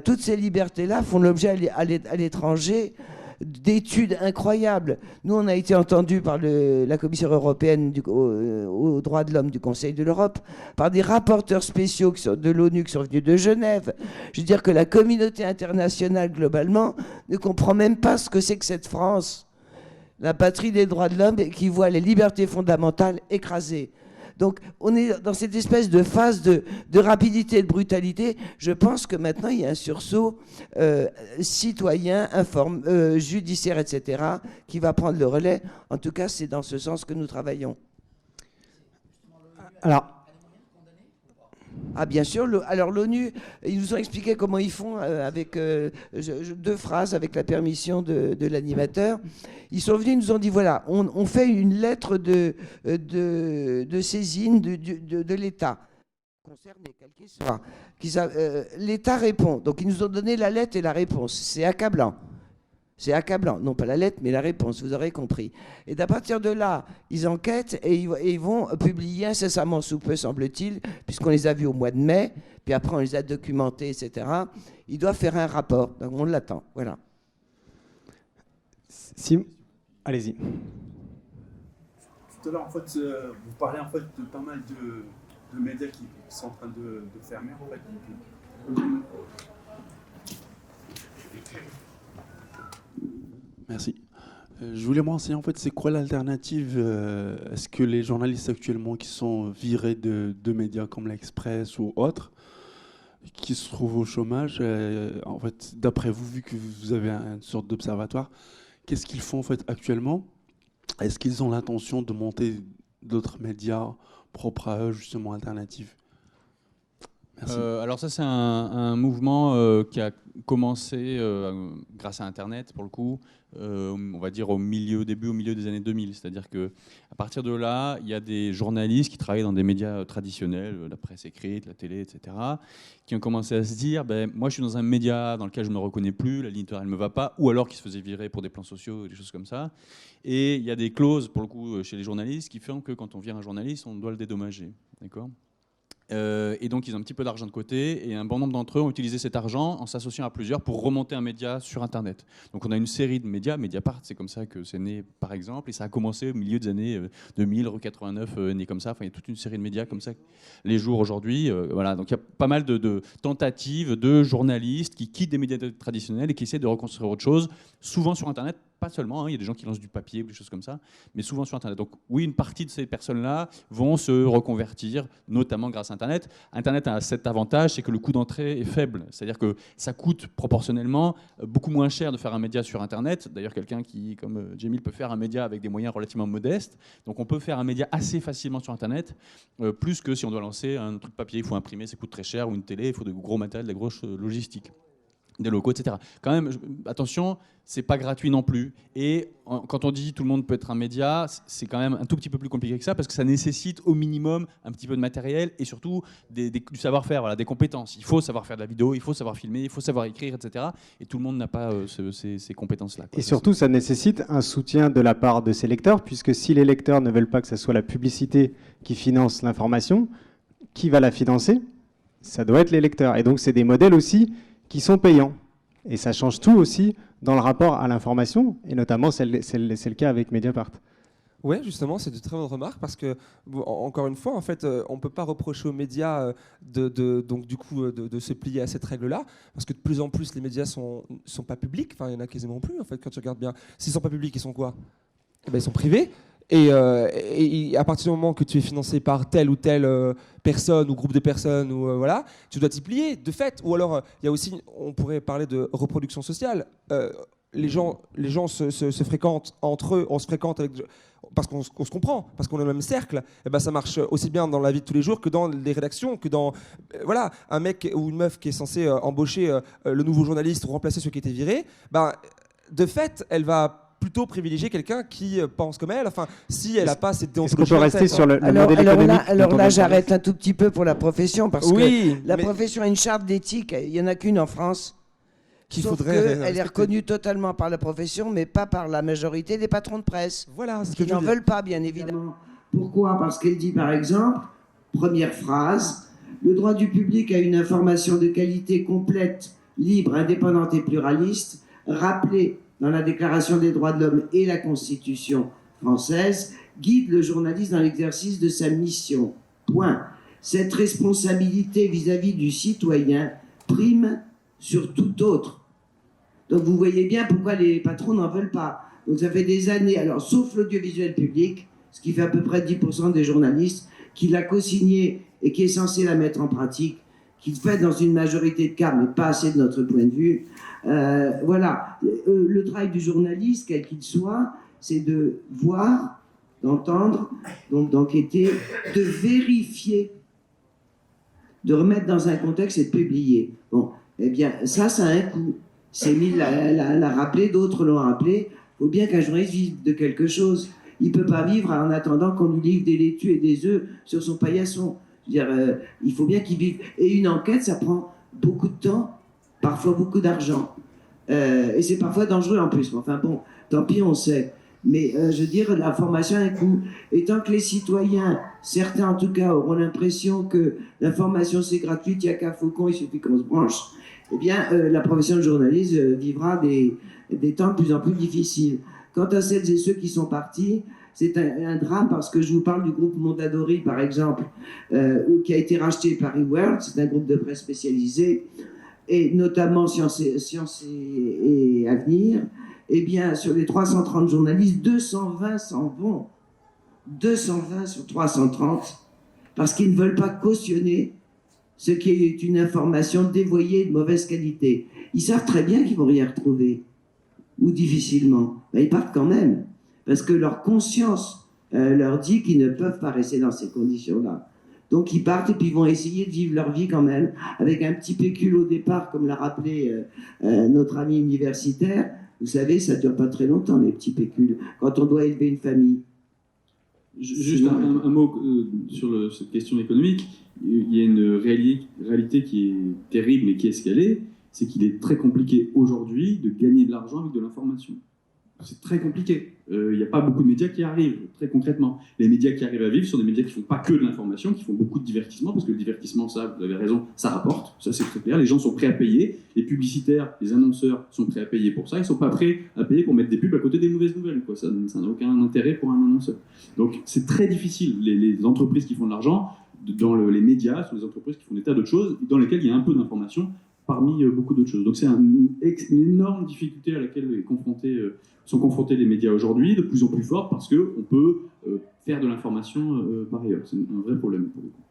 toutes ces libertés-là font l'objet à l'étranger d'études incroyables. Nous, on a été entendus par la Commission européenne aux droits de l'homme du Conseil de l'Europe, par des rapporteurs spéciaux de l'ONU qui sont venus de Genève. Je veux dire que la communauté internationale, globalement, ne comprend même pas ce que c'est que cette France, la patrie des droits de l'homme, qui voit les libertés fondamentales écrasées. Donc, on est dans cette espèce de phase de rapidité et de brutalité. Je pense que maintenant, il y a un sursaut citoyen, judiciaire, etc., qui va prendre le relais. En tout cas, c'est dans ce sens que nous travaillons. Alors... Ah bien sûr, alors l'ONU, ils nous ont expliqué comment ils font avec 2 phrases, avec la permission de l'animateur. Ils sont venus, ils nous ont dit, voilà, on fait une lettre de saisine de l'État, concerné, quel qu'il soit. L'État répond, donc ils nous ont donné la lettre et la réponse. C'est accablant. C'est accablant, non pas la lettre, mais la réponse, vous aurez compris. Et d'à partir de là, ils enquêtent et ils vont publier incessamment sous peu, semble-t-il, puisqu'on les a vus au mois de mai, puis après on les a documentés, etc. Ils doivent faire un rapport, donc on l'attend, voilà. Allez-y. Tout à l'heure, en fait, vous parlez en fait de pas mal de médias qui sont en train de fermer, en fait. Merci. Je voulais me renseigner, en fait, c'est quoi l'alternative? Est-ce que les journalistes actuellement qui sont virés de médias comme l'Express ou autres, qui se trouvent au chômage, en fait, d'après vous, vu que vous avez une sorte d'observatoire, qu'est-ce qu'ils font en fait actuellement? Est-ce qu'ils ont l'intention de monter d'autres médias propres à eux, justement alternatifs? Merci. Alors ça, c'est un mouvement qui a commencé grâce à Internet, pour le coup, on va dire au milieu des années 2000. C'est-à-dire qu'à partir de là, il y a des journalistes qui travaillent dans des médias traditionnels, la presse écrite, la télé, etc., qui ont commencé à se dire, moi je suis dans un média dans lequel je ne me reconnais plus, la ligne éditoriale ne me va pas, ou alors qui se faisait virer pour des plans sociaux, des choses comme ça. Et il y a des clauses, pour le coup, chez les journalistes qui font que quand on vire un journaliste, on doit le dédommager. D'accord ? Et donc ils ont un petit peu d'argent de côté et un bon nombre d'entre eux ont utilisé cet argent en s'associant à plusieurs pour remonter un média sur Internet. Donc on a une série de médias, Mediapart, c'est comme ça que c'est né par exemple, et ça a commencé au milieu des années 2000, Rue 89 né comme ça, enfin il y a toute une série de médias comme ça les jours aujourd'hui. Voilà. Donc il y a pas mal de tentatives de journalistes qui quittent des médias traditionnels et qui essaient de reconstruire autre chose, souvent sur Internet. Pas seulement, il y a des gens qui lancent du papier ou des choses comme ça, mais souvent sur Internet. Donc oui, une partie de ces personnes-là vont se reconvertir, notamment grâce à Internet. Internet a cet avantage, c'est que le coût d'entrée est faible. C'est-à-dire que ça coûte proportionnellement beaucoup moins cher de faire un média sur Internet. D'ailleurs, quelqu'un qui, comme Jamil, peut faire un média avec des moyens relativement modestes. Donc on peut faire un média assez facilement sur Internet, plus que si on doit lancer un truc papier, il faut imprimer, ça coûte très cher, ou une télé, il faut de gros matériel, de la grosse logistique. Des locaux, etc. Quand même, attention, c'est pas gratuit non plus. Et quand on dit tout le monde peut être un média, c'est quand même un tout petit peu plus compliqué que ça parce que ça nécessite au minimum un petit peu de matériel et surtout du savoir-faire, voilà, des compétences. Il faut savoir faire de la vidéo, il faut savoir filmer, il faut savoir écrire, etc. Et tout le monde n'a pas ces compétences-là. Et surtout, ça nécessite un soutien de la part de ses lecteurs, puisque si les lecteurs ne veulent pas que ce soit la publicité qui finance l'information, qui va la financer? Ça doit être les lecteurs. Et donc, c'est des modèles aussi qui sont payants. Et ça change tout aussi dans le rapport à l'information, et notamment c'est le cas avec Mediapart. Ouais, justement, c'est de très bonnes remarques parce que, encore une fois, en fait, on ne peut pas reprocher aux médias donc, du coup, de se plier à cette règle-là, parce que de plus en plus, les médias sont pas publics. Enfin, il y en a quasiment plus, en fait, quand tu regardes bien. S'ils sont pas publics, ils sont quoi? Ils sont privés. Et à partir du moment que tu es financé par telle ou telle personne ou groupe de personnes, ou voilà, tu dois t'y plier de fait. Ou alors, il y a aussi, on pourrait parler de reproduction sociale. Les gens se fréquentent entre eux, on se fréquente parce qu'on se comprend, parce qu'on est dans le même cercle. Et ben, ça marche aussi bien dans la vie de tous les jours que dans les rédactions, que dans voilà, un mec ou une meuf qui est censé embaucher le nouveau journaliste ou remplacer ceux qui étaient virés. Ben, de fait, elle va plutôt privilégier quelqu'un qui pense comme elle. Enfin, si elle n'a pas cette déontologie. Est-ce qu'on peut rester sur le modèle économique? Alors là, j'arrête un tout petit peu pour la profession, parce que la profession a une charte d'éthique. Il n'y en a qu'une en France. Elle est reconnue totalement par la profession, mais pas par la majorité des patrons de presse. Voilà, qui n'en veulent pas, bien évidemment. Pourquoi? Parce qu'elle dit, par exemple, première phrase, le droit du public à une information de qualité complète, libre, indépendante et pluraliste, rappelée dans la Déclaration des droits de l'homme et la Constitution française, guide le journaliste dans l'exercice de sa mission. Point. Cette responsabilité vis-à-vis du citoyen prime sur tout autre. Donc vous voyez bien pourquoi les patrons n'en veulent pas. Donc ça fait des années, alors sauf l'audiovisuel public, ce qui fait à peu près 10% des journalistes, qui l'a co-signé et qui est censé la mettre en pratique, qui le fait dans une majorité de cas, mais pas assez de notre point de vue. Voilà, le travail du journaliste, quel qu'il soit, c'est de voir, d'entendre, donc d'enquêter, de vérifier, de remettre dans un contexte et de publier. Bon, eh bien, ça a un coût. Céline l'a rappelé, d'autres l'ont rappelé. Il faut bien qu'un journaliste vive de quelque chose. Il ne peut pas vivre en attendant qu'on lui livre des laitues et des œufs sur son paillasson. Je veux dire, il faut bien qu'il vive. Et une enquête, ça prend beaucoup de temps, parfois beaucoup d'argent. Et c'est parfois dangereux en plus. Enfin bon, tant pis, on sait. Mais je veux dire, l'information a un coût. Et tant que les citoyens, certains en tout cas, auront l'impression que l'information c'est gratuit, il n'y a qu'un faucon, il suffit qu'on se branche, eh bien, la profession de journaliste vivra des temps de plus en plus difficiles. Quant à celles et ceux qui sont partis, c'est un drame parce que je vous parle du groupe Mondadori, par exemple, qui a été racheté par eWorld, c'est un groupe de presse spécialisé, et notamment Science et Avenir, eh bien, sur les 330 journalistes, 220 s'en vont. 220 sur 330, parce qu'ils ne veulent pas cautionner ce qui est une information dévoyée de mauvaise qualité. Ils savent très bien qu'ils vont rien retrouver, ou difficilement. Mais ils partent quand même, parce que leur conscience leur dit qu'ils ne peuvent pas rester dans ces conditions-là. Donc ils partent et puis ils vont essayer de vivre leur vie quand même, avec un petit pécule au départ, comme l'a rappelé notre ami universitaire. Vous savez, ça ne dure pas très longtemps, les petits pécules, quand on doit élever une famille. Juste un mot sur cette question économique. Il y a une réalité qui est terrible, mais qui est ce qu'elle est, c'est qu'il est très compliqué aujourd'hui de gagner de l'argent avec de l'information. C'est très compliqué. Il n'y a pas beaucoup de médias qui arrivent, très concrètement. Les médias qui arrivent à vivre sont des médias qui ne font pas que de l'information, qui font beaucoup de divertissement, parce que le divertissement, ça, vous avez raison, ça rapporte, ça c'est très clair. Les gens sont prêts à payer, les publicitaires, les annonceurs sont prêts à payer pour ça, ils ne sont pas prêts à payer pour mettre des pubs à côté des mauvaises nouvelles, quoi. Ça n'a aucun intérêt pour un annonceur. Donc c'est très difficile. Les entreprises qui font de l'argent, dans les médias, sont des entreprises qui font des tas d'autres choses, dans lesquelles il y a un peu d'information, parmi beaucoup d'autres choses. Donc c'est une énorme difficulté à laquelle sont confrontés les médias aujourd'hui, de plus en plus forte, parce qu'on peut faire de l'information par ailleurs. C'est un vrai problème pour le coup.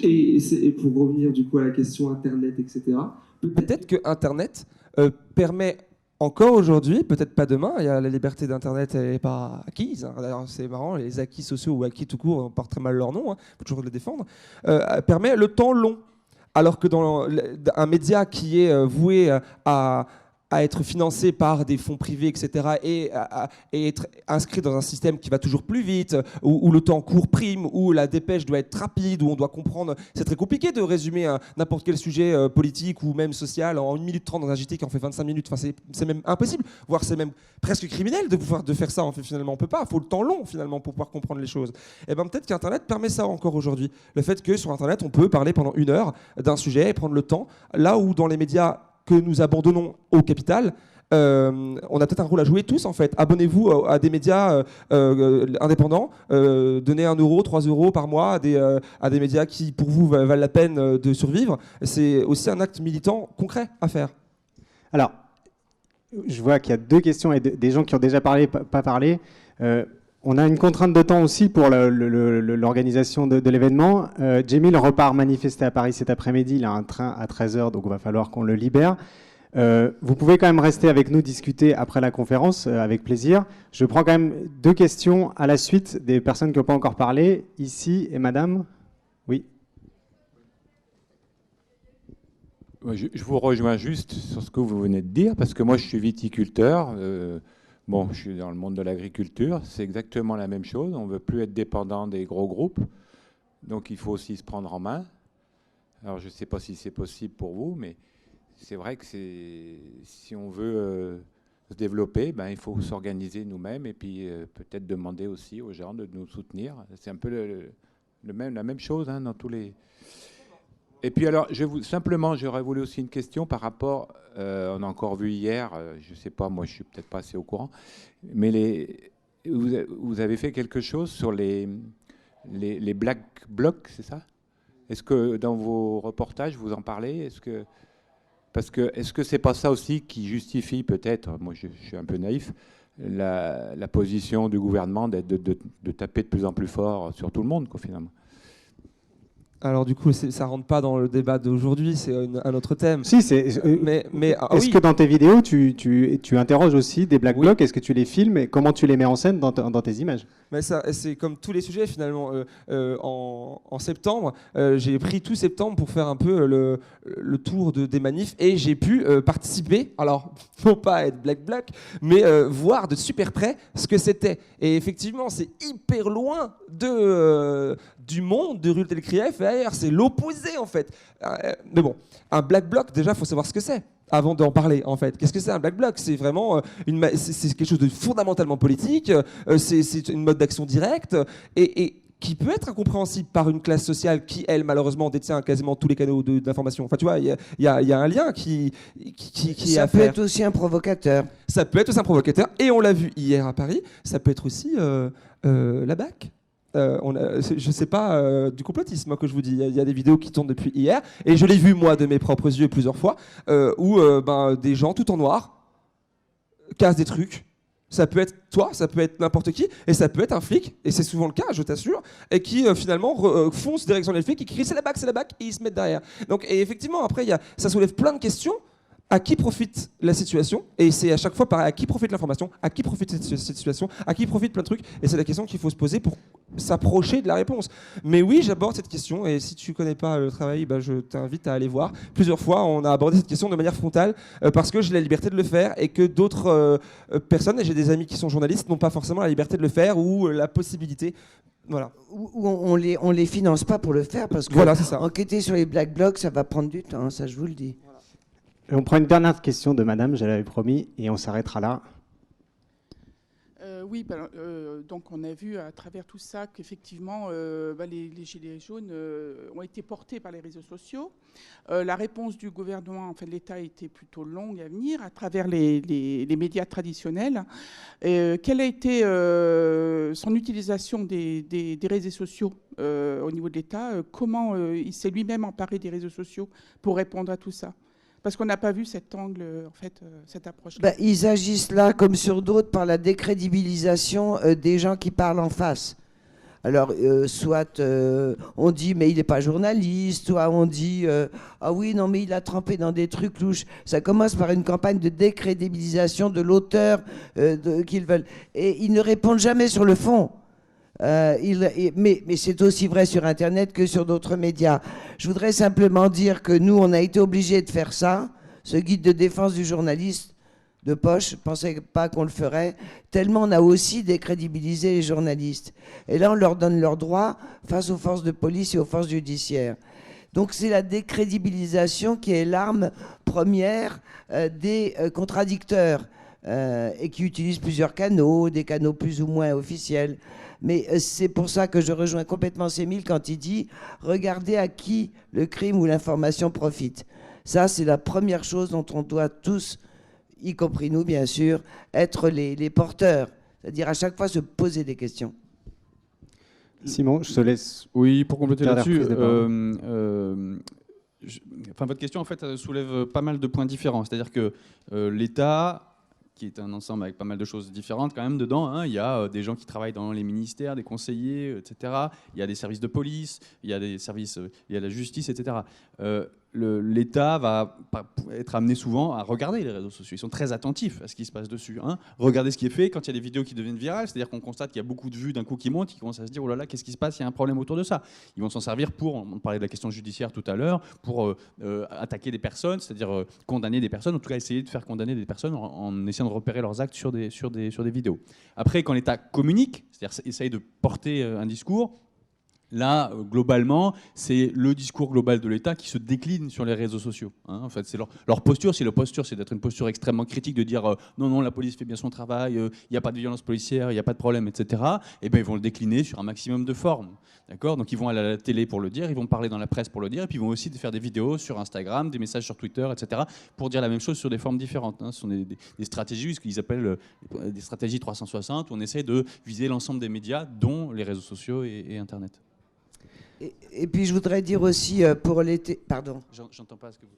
Et pour revenir du coup à la question Internet, etc., peut-être que Internet permet encore aujourd'hui, peut-être pas demain, la liberté d'Internet n'est pas acquise. D'ailleurs, c'est marrant, les acquis sociaux ou acquis tout court, on porte très mal leur nom, il faut toujours les défendre, permet le temps long. Alors que dans un média qui est voué à être financé par des fonds privés, etc., et être inscrit dans un système qui va toujours plus vite, où le temps court prime, où la dépêche doit être rapide, où on doit comprendre... C'est très compliqué de résumer n'importe quel sujet politique ou même social en 1 minute 30 dans un JT qui en fait 25 minutes. Enfin, c'est même impossible, voire c'est même presque criminel de faire ça. En fait, finalement, on ne peut pas. Il faut le temps long, finalement, pour pouvoir comprendre les choses. Et bien peut-être qu'Internet permet ça encore aujourd'hui. Le fait que sur Internet, on peut parler pendant 1 heure d'un sujet et prendre le temps, là où dans les médias que nous abandonnons au capital, on a peut-être un rôle à jouer tous en fait. Abonnez-vous à des médias indépendants, donnez 1 euro, 3 euros par mois à des médias qui pour vous valent la peine de survivre. C'est aussi un acte militant concret à faire. Alors, je vois qu'il y a 2 questions et des gens qui ont déjà parlé, pas parlé. On a une contrainte de temps aussi pour l'organisation de l'événement. Jamil repart manifester à Paris cet après-midi. Il a un train à 13h, donc il va falloir qu'on le libère. Vous pouvez quand même rester avec nous, discuter après la conférence, avec plaisir. Je prends quand même 2 questions à la suite des personnes qui n'ont pas encore parlé. Ici, et madame. Oui. Je vous rejoins juste sur ce que vous venez de dire, parce que moi, je suis viticulteur. Bon, je suis dans le monde de l'agriculture, c'est exactement la même chose. On ne veut plus être dépendant des gros groupes, donc il faut aussi se prendre en main. Alors, je ne sais pas si c'est possible pour vous, mais c'est vrai que si on veut se développer, il faut s'organiser nous-mêmes et puis peut-être demander aussi aux gens de nous soutenir. C'est un peu la même chose dans tous les... Et puis alors, simplement, j'aurais voulu aussi une question par rapport, on a encore vu hier, je ne sais pas, moi je ne suis peut-être pas assez au courant, mais vous avez fait quelque chose sur les black blocs, c'est ça? Est-ce que dans vos reportages, vous en parlez? Est-ce que c'est pas ça aussi qui justifie peut-être, moi je suis un peu naïf, la position du gouvernement de taper de plus en plus fort sur tout le monde, quoi, finalement? Alors du coup, ça rentre pas dans le débat d'aujourd'hui, c'est un autre thème. Si, est-ce que dans tes vidéos, tu interroges aussi des black blocs? Est-ce que tu les filmes et comment tu les mets en scène dans tes images? Mais c'est comme tous les sujets finalement. En septembre, j'ai pris tout septembre pour faire un peu le tour des manifs et j'ai pu participer. Alors, non pas être black bloc, mais voir de super près ce que c'était. Et effectivement, c'est hyper loin du monde de Rue Telcrief et ailleurs. C'est l'opposé en fait. Mais bon, un black bloc, déjà, il faut savoir ce que c'est. Avant d'en parler, en fait. Qu'est-ce que c'est un black bloc? C'est vraiment c'est quelque chose de fondamentalement politique, c'est une mode d'action directe, et qui peut être incompréhensible par une classe sociale qui, elle, malheureusement, détient quasiment tous les canaux d'information. Enfin, tu vois, il y a un lien qui est à faire. Ça peut être aussi un provocateur. Ça peut être aussi un provocateur, et on l'a vu hier à Paris, ça peut être aussi la BAC. Je ne sais pas du complotisme que je vous dis. Il y a des vidéos qui tournent depuis hier et je l'ai vu moi de mes propres yeux plusieurs fois où des gens tout en noir casse des trucs. Ça peut être toi, ça peut être n'importe qui, et ça peut être un flic, et c'est souvent le cas, je t'assure, et qui finalement fonce direction les flics, qui crie c'est la BAC, et ils se mettent derrière. Donc, et effectivement, après, ça soulève plein de questions. À qui profite la situation? Et c'est à chaque fois pareil, à qui profite l'information? À qui profite cette situation? À qui profite plein de trucs? Et c'est la question qu'il faut se poser pour s'approcher de la réponse. Mais oui, j'aborde cette question, et si tu ne connais pas le travail, je t'invite à aller voir. Plusieurs fois, on a abordé cette question de manière frontale, parce que j'ai la liberté de le faire, et que d'autres personnes, et j'ai des amis qui sont journalistes, n'ont pas forcément la liberté de le faire, ou la possibilité. Voilà. Ou on les finance pas pour le faire, parce que voilà, c'est ça. Enquêter sur les black blocs, ça va prendre du temps, ça je vous le dis. Et on prend une dernière question de madame, je l'avais promis, et on s'arrêtera là. Oui, donc on a vu à travers tout ça qu'effectivement les gilets jaunes ont été portés par les réseaux sociaux. La réponse du gouvernement, enfin de l'État, était plutôt longue à venir à travers les médias traditionnels. Quelle a été son utilisation des réseaux sociaux au niveau de l'État? Comment il s'est lui-même emparé des réseaux sociaux pour répondre à tout ça? Parce qu'on n'a pas vu cet angle, cette approche. Ils agissent là, comme sur d'autres, par la décrédibilisation des gens qui parlent en face. Alors, soit on dit, mais il n'est pas journaliste, soit on dit, ah oui, non, mais il a trempé dans des trucs louches. Ça commence par une campagne de décrédibilisation de l'auteur qu'ils veulent. Et ils ne répondent jamais sur le fond. Mais c'est aussi vrai sur Internet que sur d'autres médias. Je voudrais simplement dire que nous, on a été obligés de faire ça, ce guide de défense du journaliste de poche. Je ne pensais pas qu'on le ferait, tellement on a aussi décrédibilisé les journalistes. Et là, on leur donne leurs droits face aux forces de police et aux forces judiciaires. Donc c'est la décrédibilisation qui est l'arme première des contradicteurs et qui utilisent plusieurs canaux, des canaux plus ou moins officiels. Mais c'est pour ça que je rejoins complètement Sémile quand il dit « Regardez à qui le crime ou l'information profite ». Ça, c'est la première chose dont on doit tous, y compris nous bien sûr, être les porteurs. C'est-à-dire à chaque fois se poser des questions. Simon, je te laisse. Oui, pour compléter là-dessus, votre question en fait soulève pas mal de points différents. C'est-à-dire que l'État, qui est un ensemble avec pas mal de choses différentes quand même dedans, hein. Il y a des gens qui travaillent dans les ministères, des conseillers, etc. Il y a des services de police, il y a des services, il y a la justice, etc. L'État va être amené souvent à regarder les réseaux sociaux. Ils sont très attentifs à ce qui se passe dessus. Hein. Regardez ce qui est fait quand il y a des vidéos qui deviennent virales, c'est-à-dire qu'on constate qu'il y a beaucoup de vues d'un coup qui montent, ils commencent à se dire « Oh là là, qu'est-ce qui se passe? Il y a un problème autour de ça ». Ils vont s'en servir pour, on parlait de la question judiciaire tout à l'heure, pour attaquer des personnes, c'est-à-dire condamner des personnes, en tout cas essayer de faire condamner des personnes en essayant de repérer leurs actes sur des vidéos. Après, quand l'État communique, c'est-à-dire essaye de porter un discours, là, globalement, c'est le discours global de l'État qui se décline sur les réseaux sociaux. Hein. En fait, c'est leur posture. Si leur posture, c'est d'être une posture extrêmement critique, de dire non, la police fait bien son travail, il n'y a pas de violence policière, il n'y a pas de problème, etc. Et ben, ils vont le décliner sur un maximum de formes. D'accord ? Donc, ils vont aller à la télé pour le dire, ils vont parler dans la presse pour le dire, et puis ils vont aussi faire des vidéos sur Instagram, des messages sur Twitter, etc. pour dire la même chose sur des formes différentes. Hein. Ce sont des stratégies, ce qu'ils appellent des stratégies 360, où on essaie de viser l'ensemble des médias, dont les réseaux sociaux et Internet. Et puis je voudrais dire aussi pour l'été... Pardon. J'entends pas ce que vous...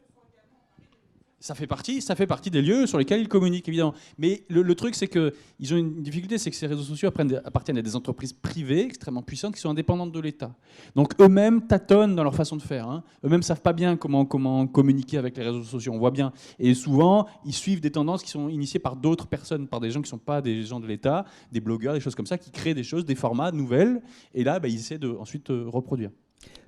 Ça fait partie des lieux sur lesquels ils communiquent, évidemment. Mais le truc, c'est qu'ils ont une difficulté, c'est que ces réseaux sociaux appartiennent à des entreprises privées extrêmement puissantes qui sont indépendantes de l'État. Donc eux-mêmes tâtonnent dans leur façon de faire. Hein. Eux-mêmes ne savent pas bien comment communiquer avec les réseaux sociaux, on voit bien. Et souvent, ils suivent des tendances qui sont initiées par d'autres personnes, par des gens qui ne sont pas des gens de l'État, des blogueurs, des choses comme ça, qui créent des choses, des formats nouvelles. Et là, ils essaient de ensuite reproduire.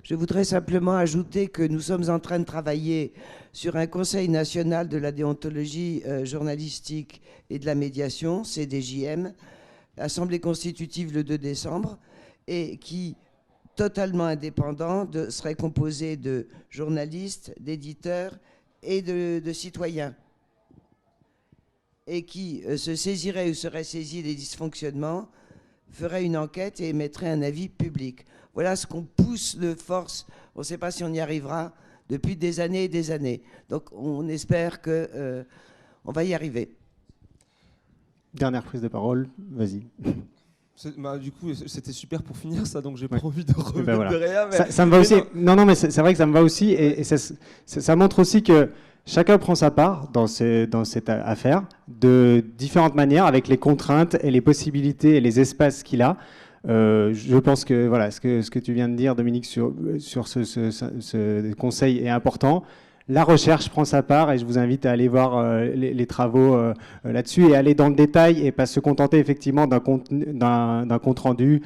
Je voudrais simplement ajouter que nous sommes en train de travailler sur un Conseil national de la déontologie journalistique et de la médiation, CDJM, Assemblée constitutive le 2 décembre, et qui, totalement indépendant, serait composé de journalistes, d'éditeurs et de citoyens, et qui se saisirait ou serait saisi des dysfonctionnements, ferait une enquête et émettrait un avis public. Voilà ce qu'on pousse de force. On ne sait pas si on y arrivera depuis des années et des années. Donc on espère qu'on va y arriver. Dernière prise de parole, vas-y. Du coup, c'était super pour finir ça, donc j'ai pas envie de revenir derrière. Ça me va aussi. Non, mais c'est vrai que ça me va aussi. Et ça montre aussi que Chacun prend sa part dans cette affaire de différentes manières, avec les contraintes et les possibilités et les espaces qu'il a. Je pense que voilà, ce que tu viens de dire, Dominique, sur ce conseil est important. La recherche prend sa part et je vous invite à aller voir les travaux là-dessus et aller dans le détail et pas se contenter effectivement d'un compte rendu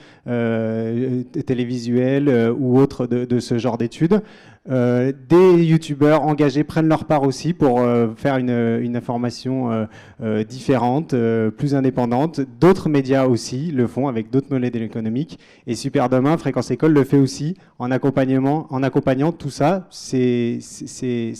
télévisuel ou autre de ce genre d'études. Des youtubeurs engagés prennent leur part aussi pour faire une information différente, plus indépendante. D'autres médias aussi le font avec d'autres modèles économiques. Et Super Demain, Fréquence École le fait aussi en accompagnant tout ça, ces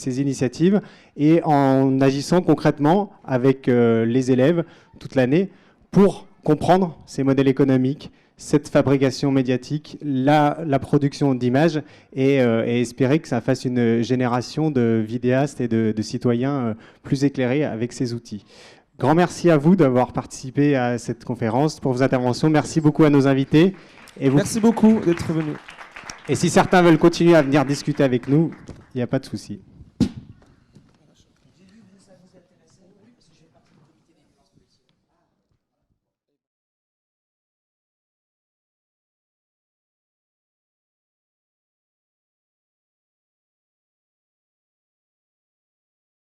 initiatives, et en agissant concrètement avec les élèves toute l'année pour comprendre ces modèles économiques, cette fabrication médiatique, la production d'images et espérer que ça fasse une génération de vidéastes et de citoyens plus éclairés avec ces outils. Grand merci à vous d'avoir participé à cette conférence, pour vos interventions. Merci beaucoup à nos invités. Merci beaucoup d'être venus. Et si certains veulent continuer à venir discuter avec nous, il n'y a pas de souci.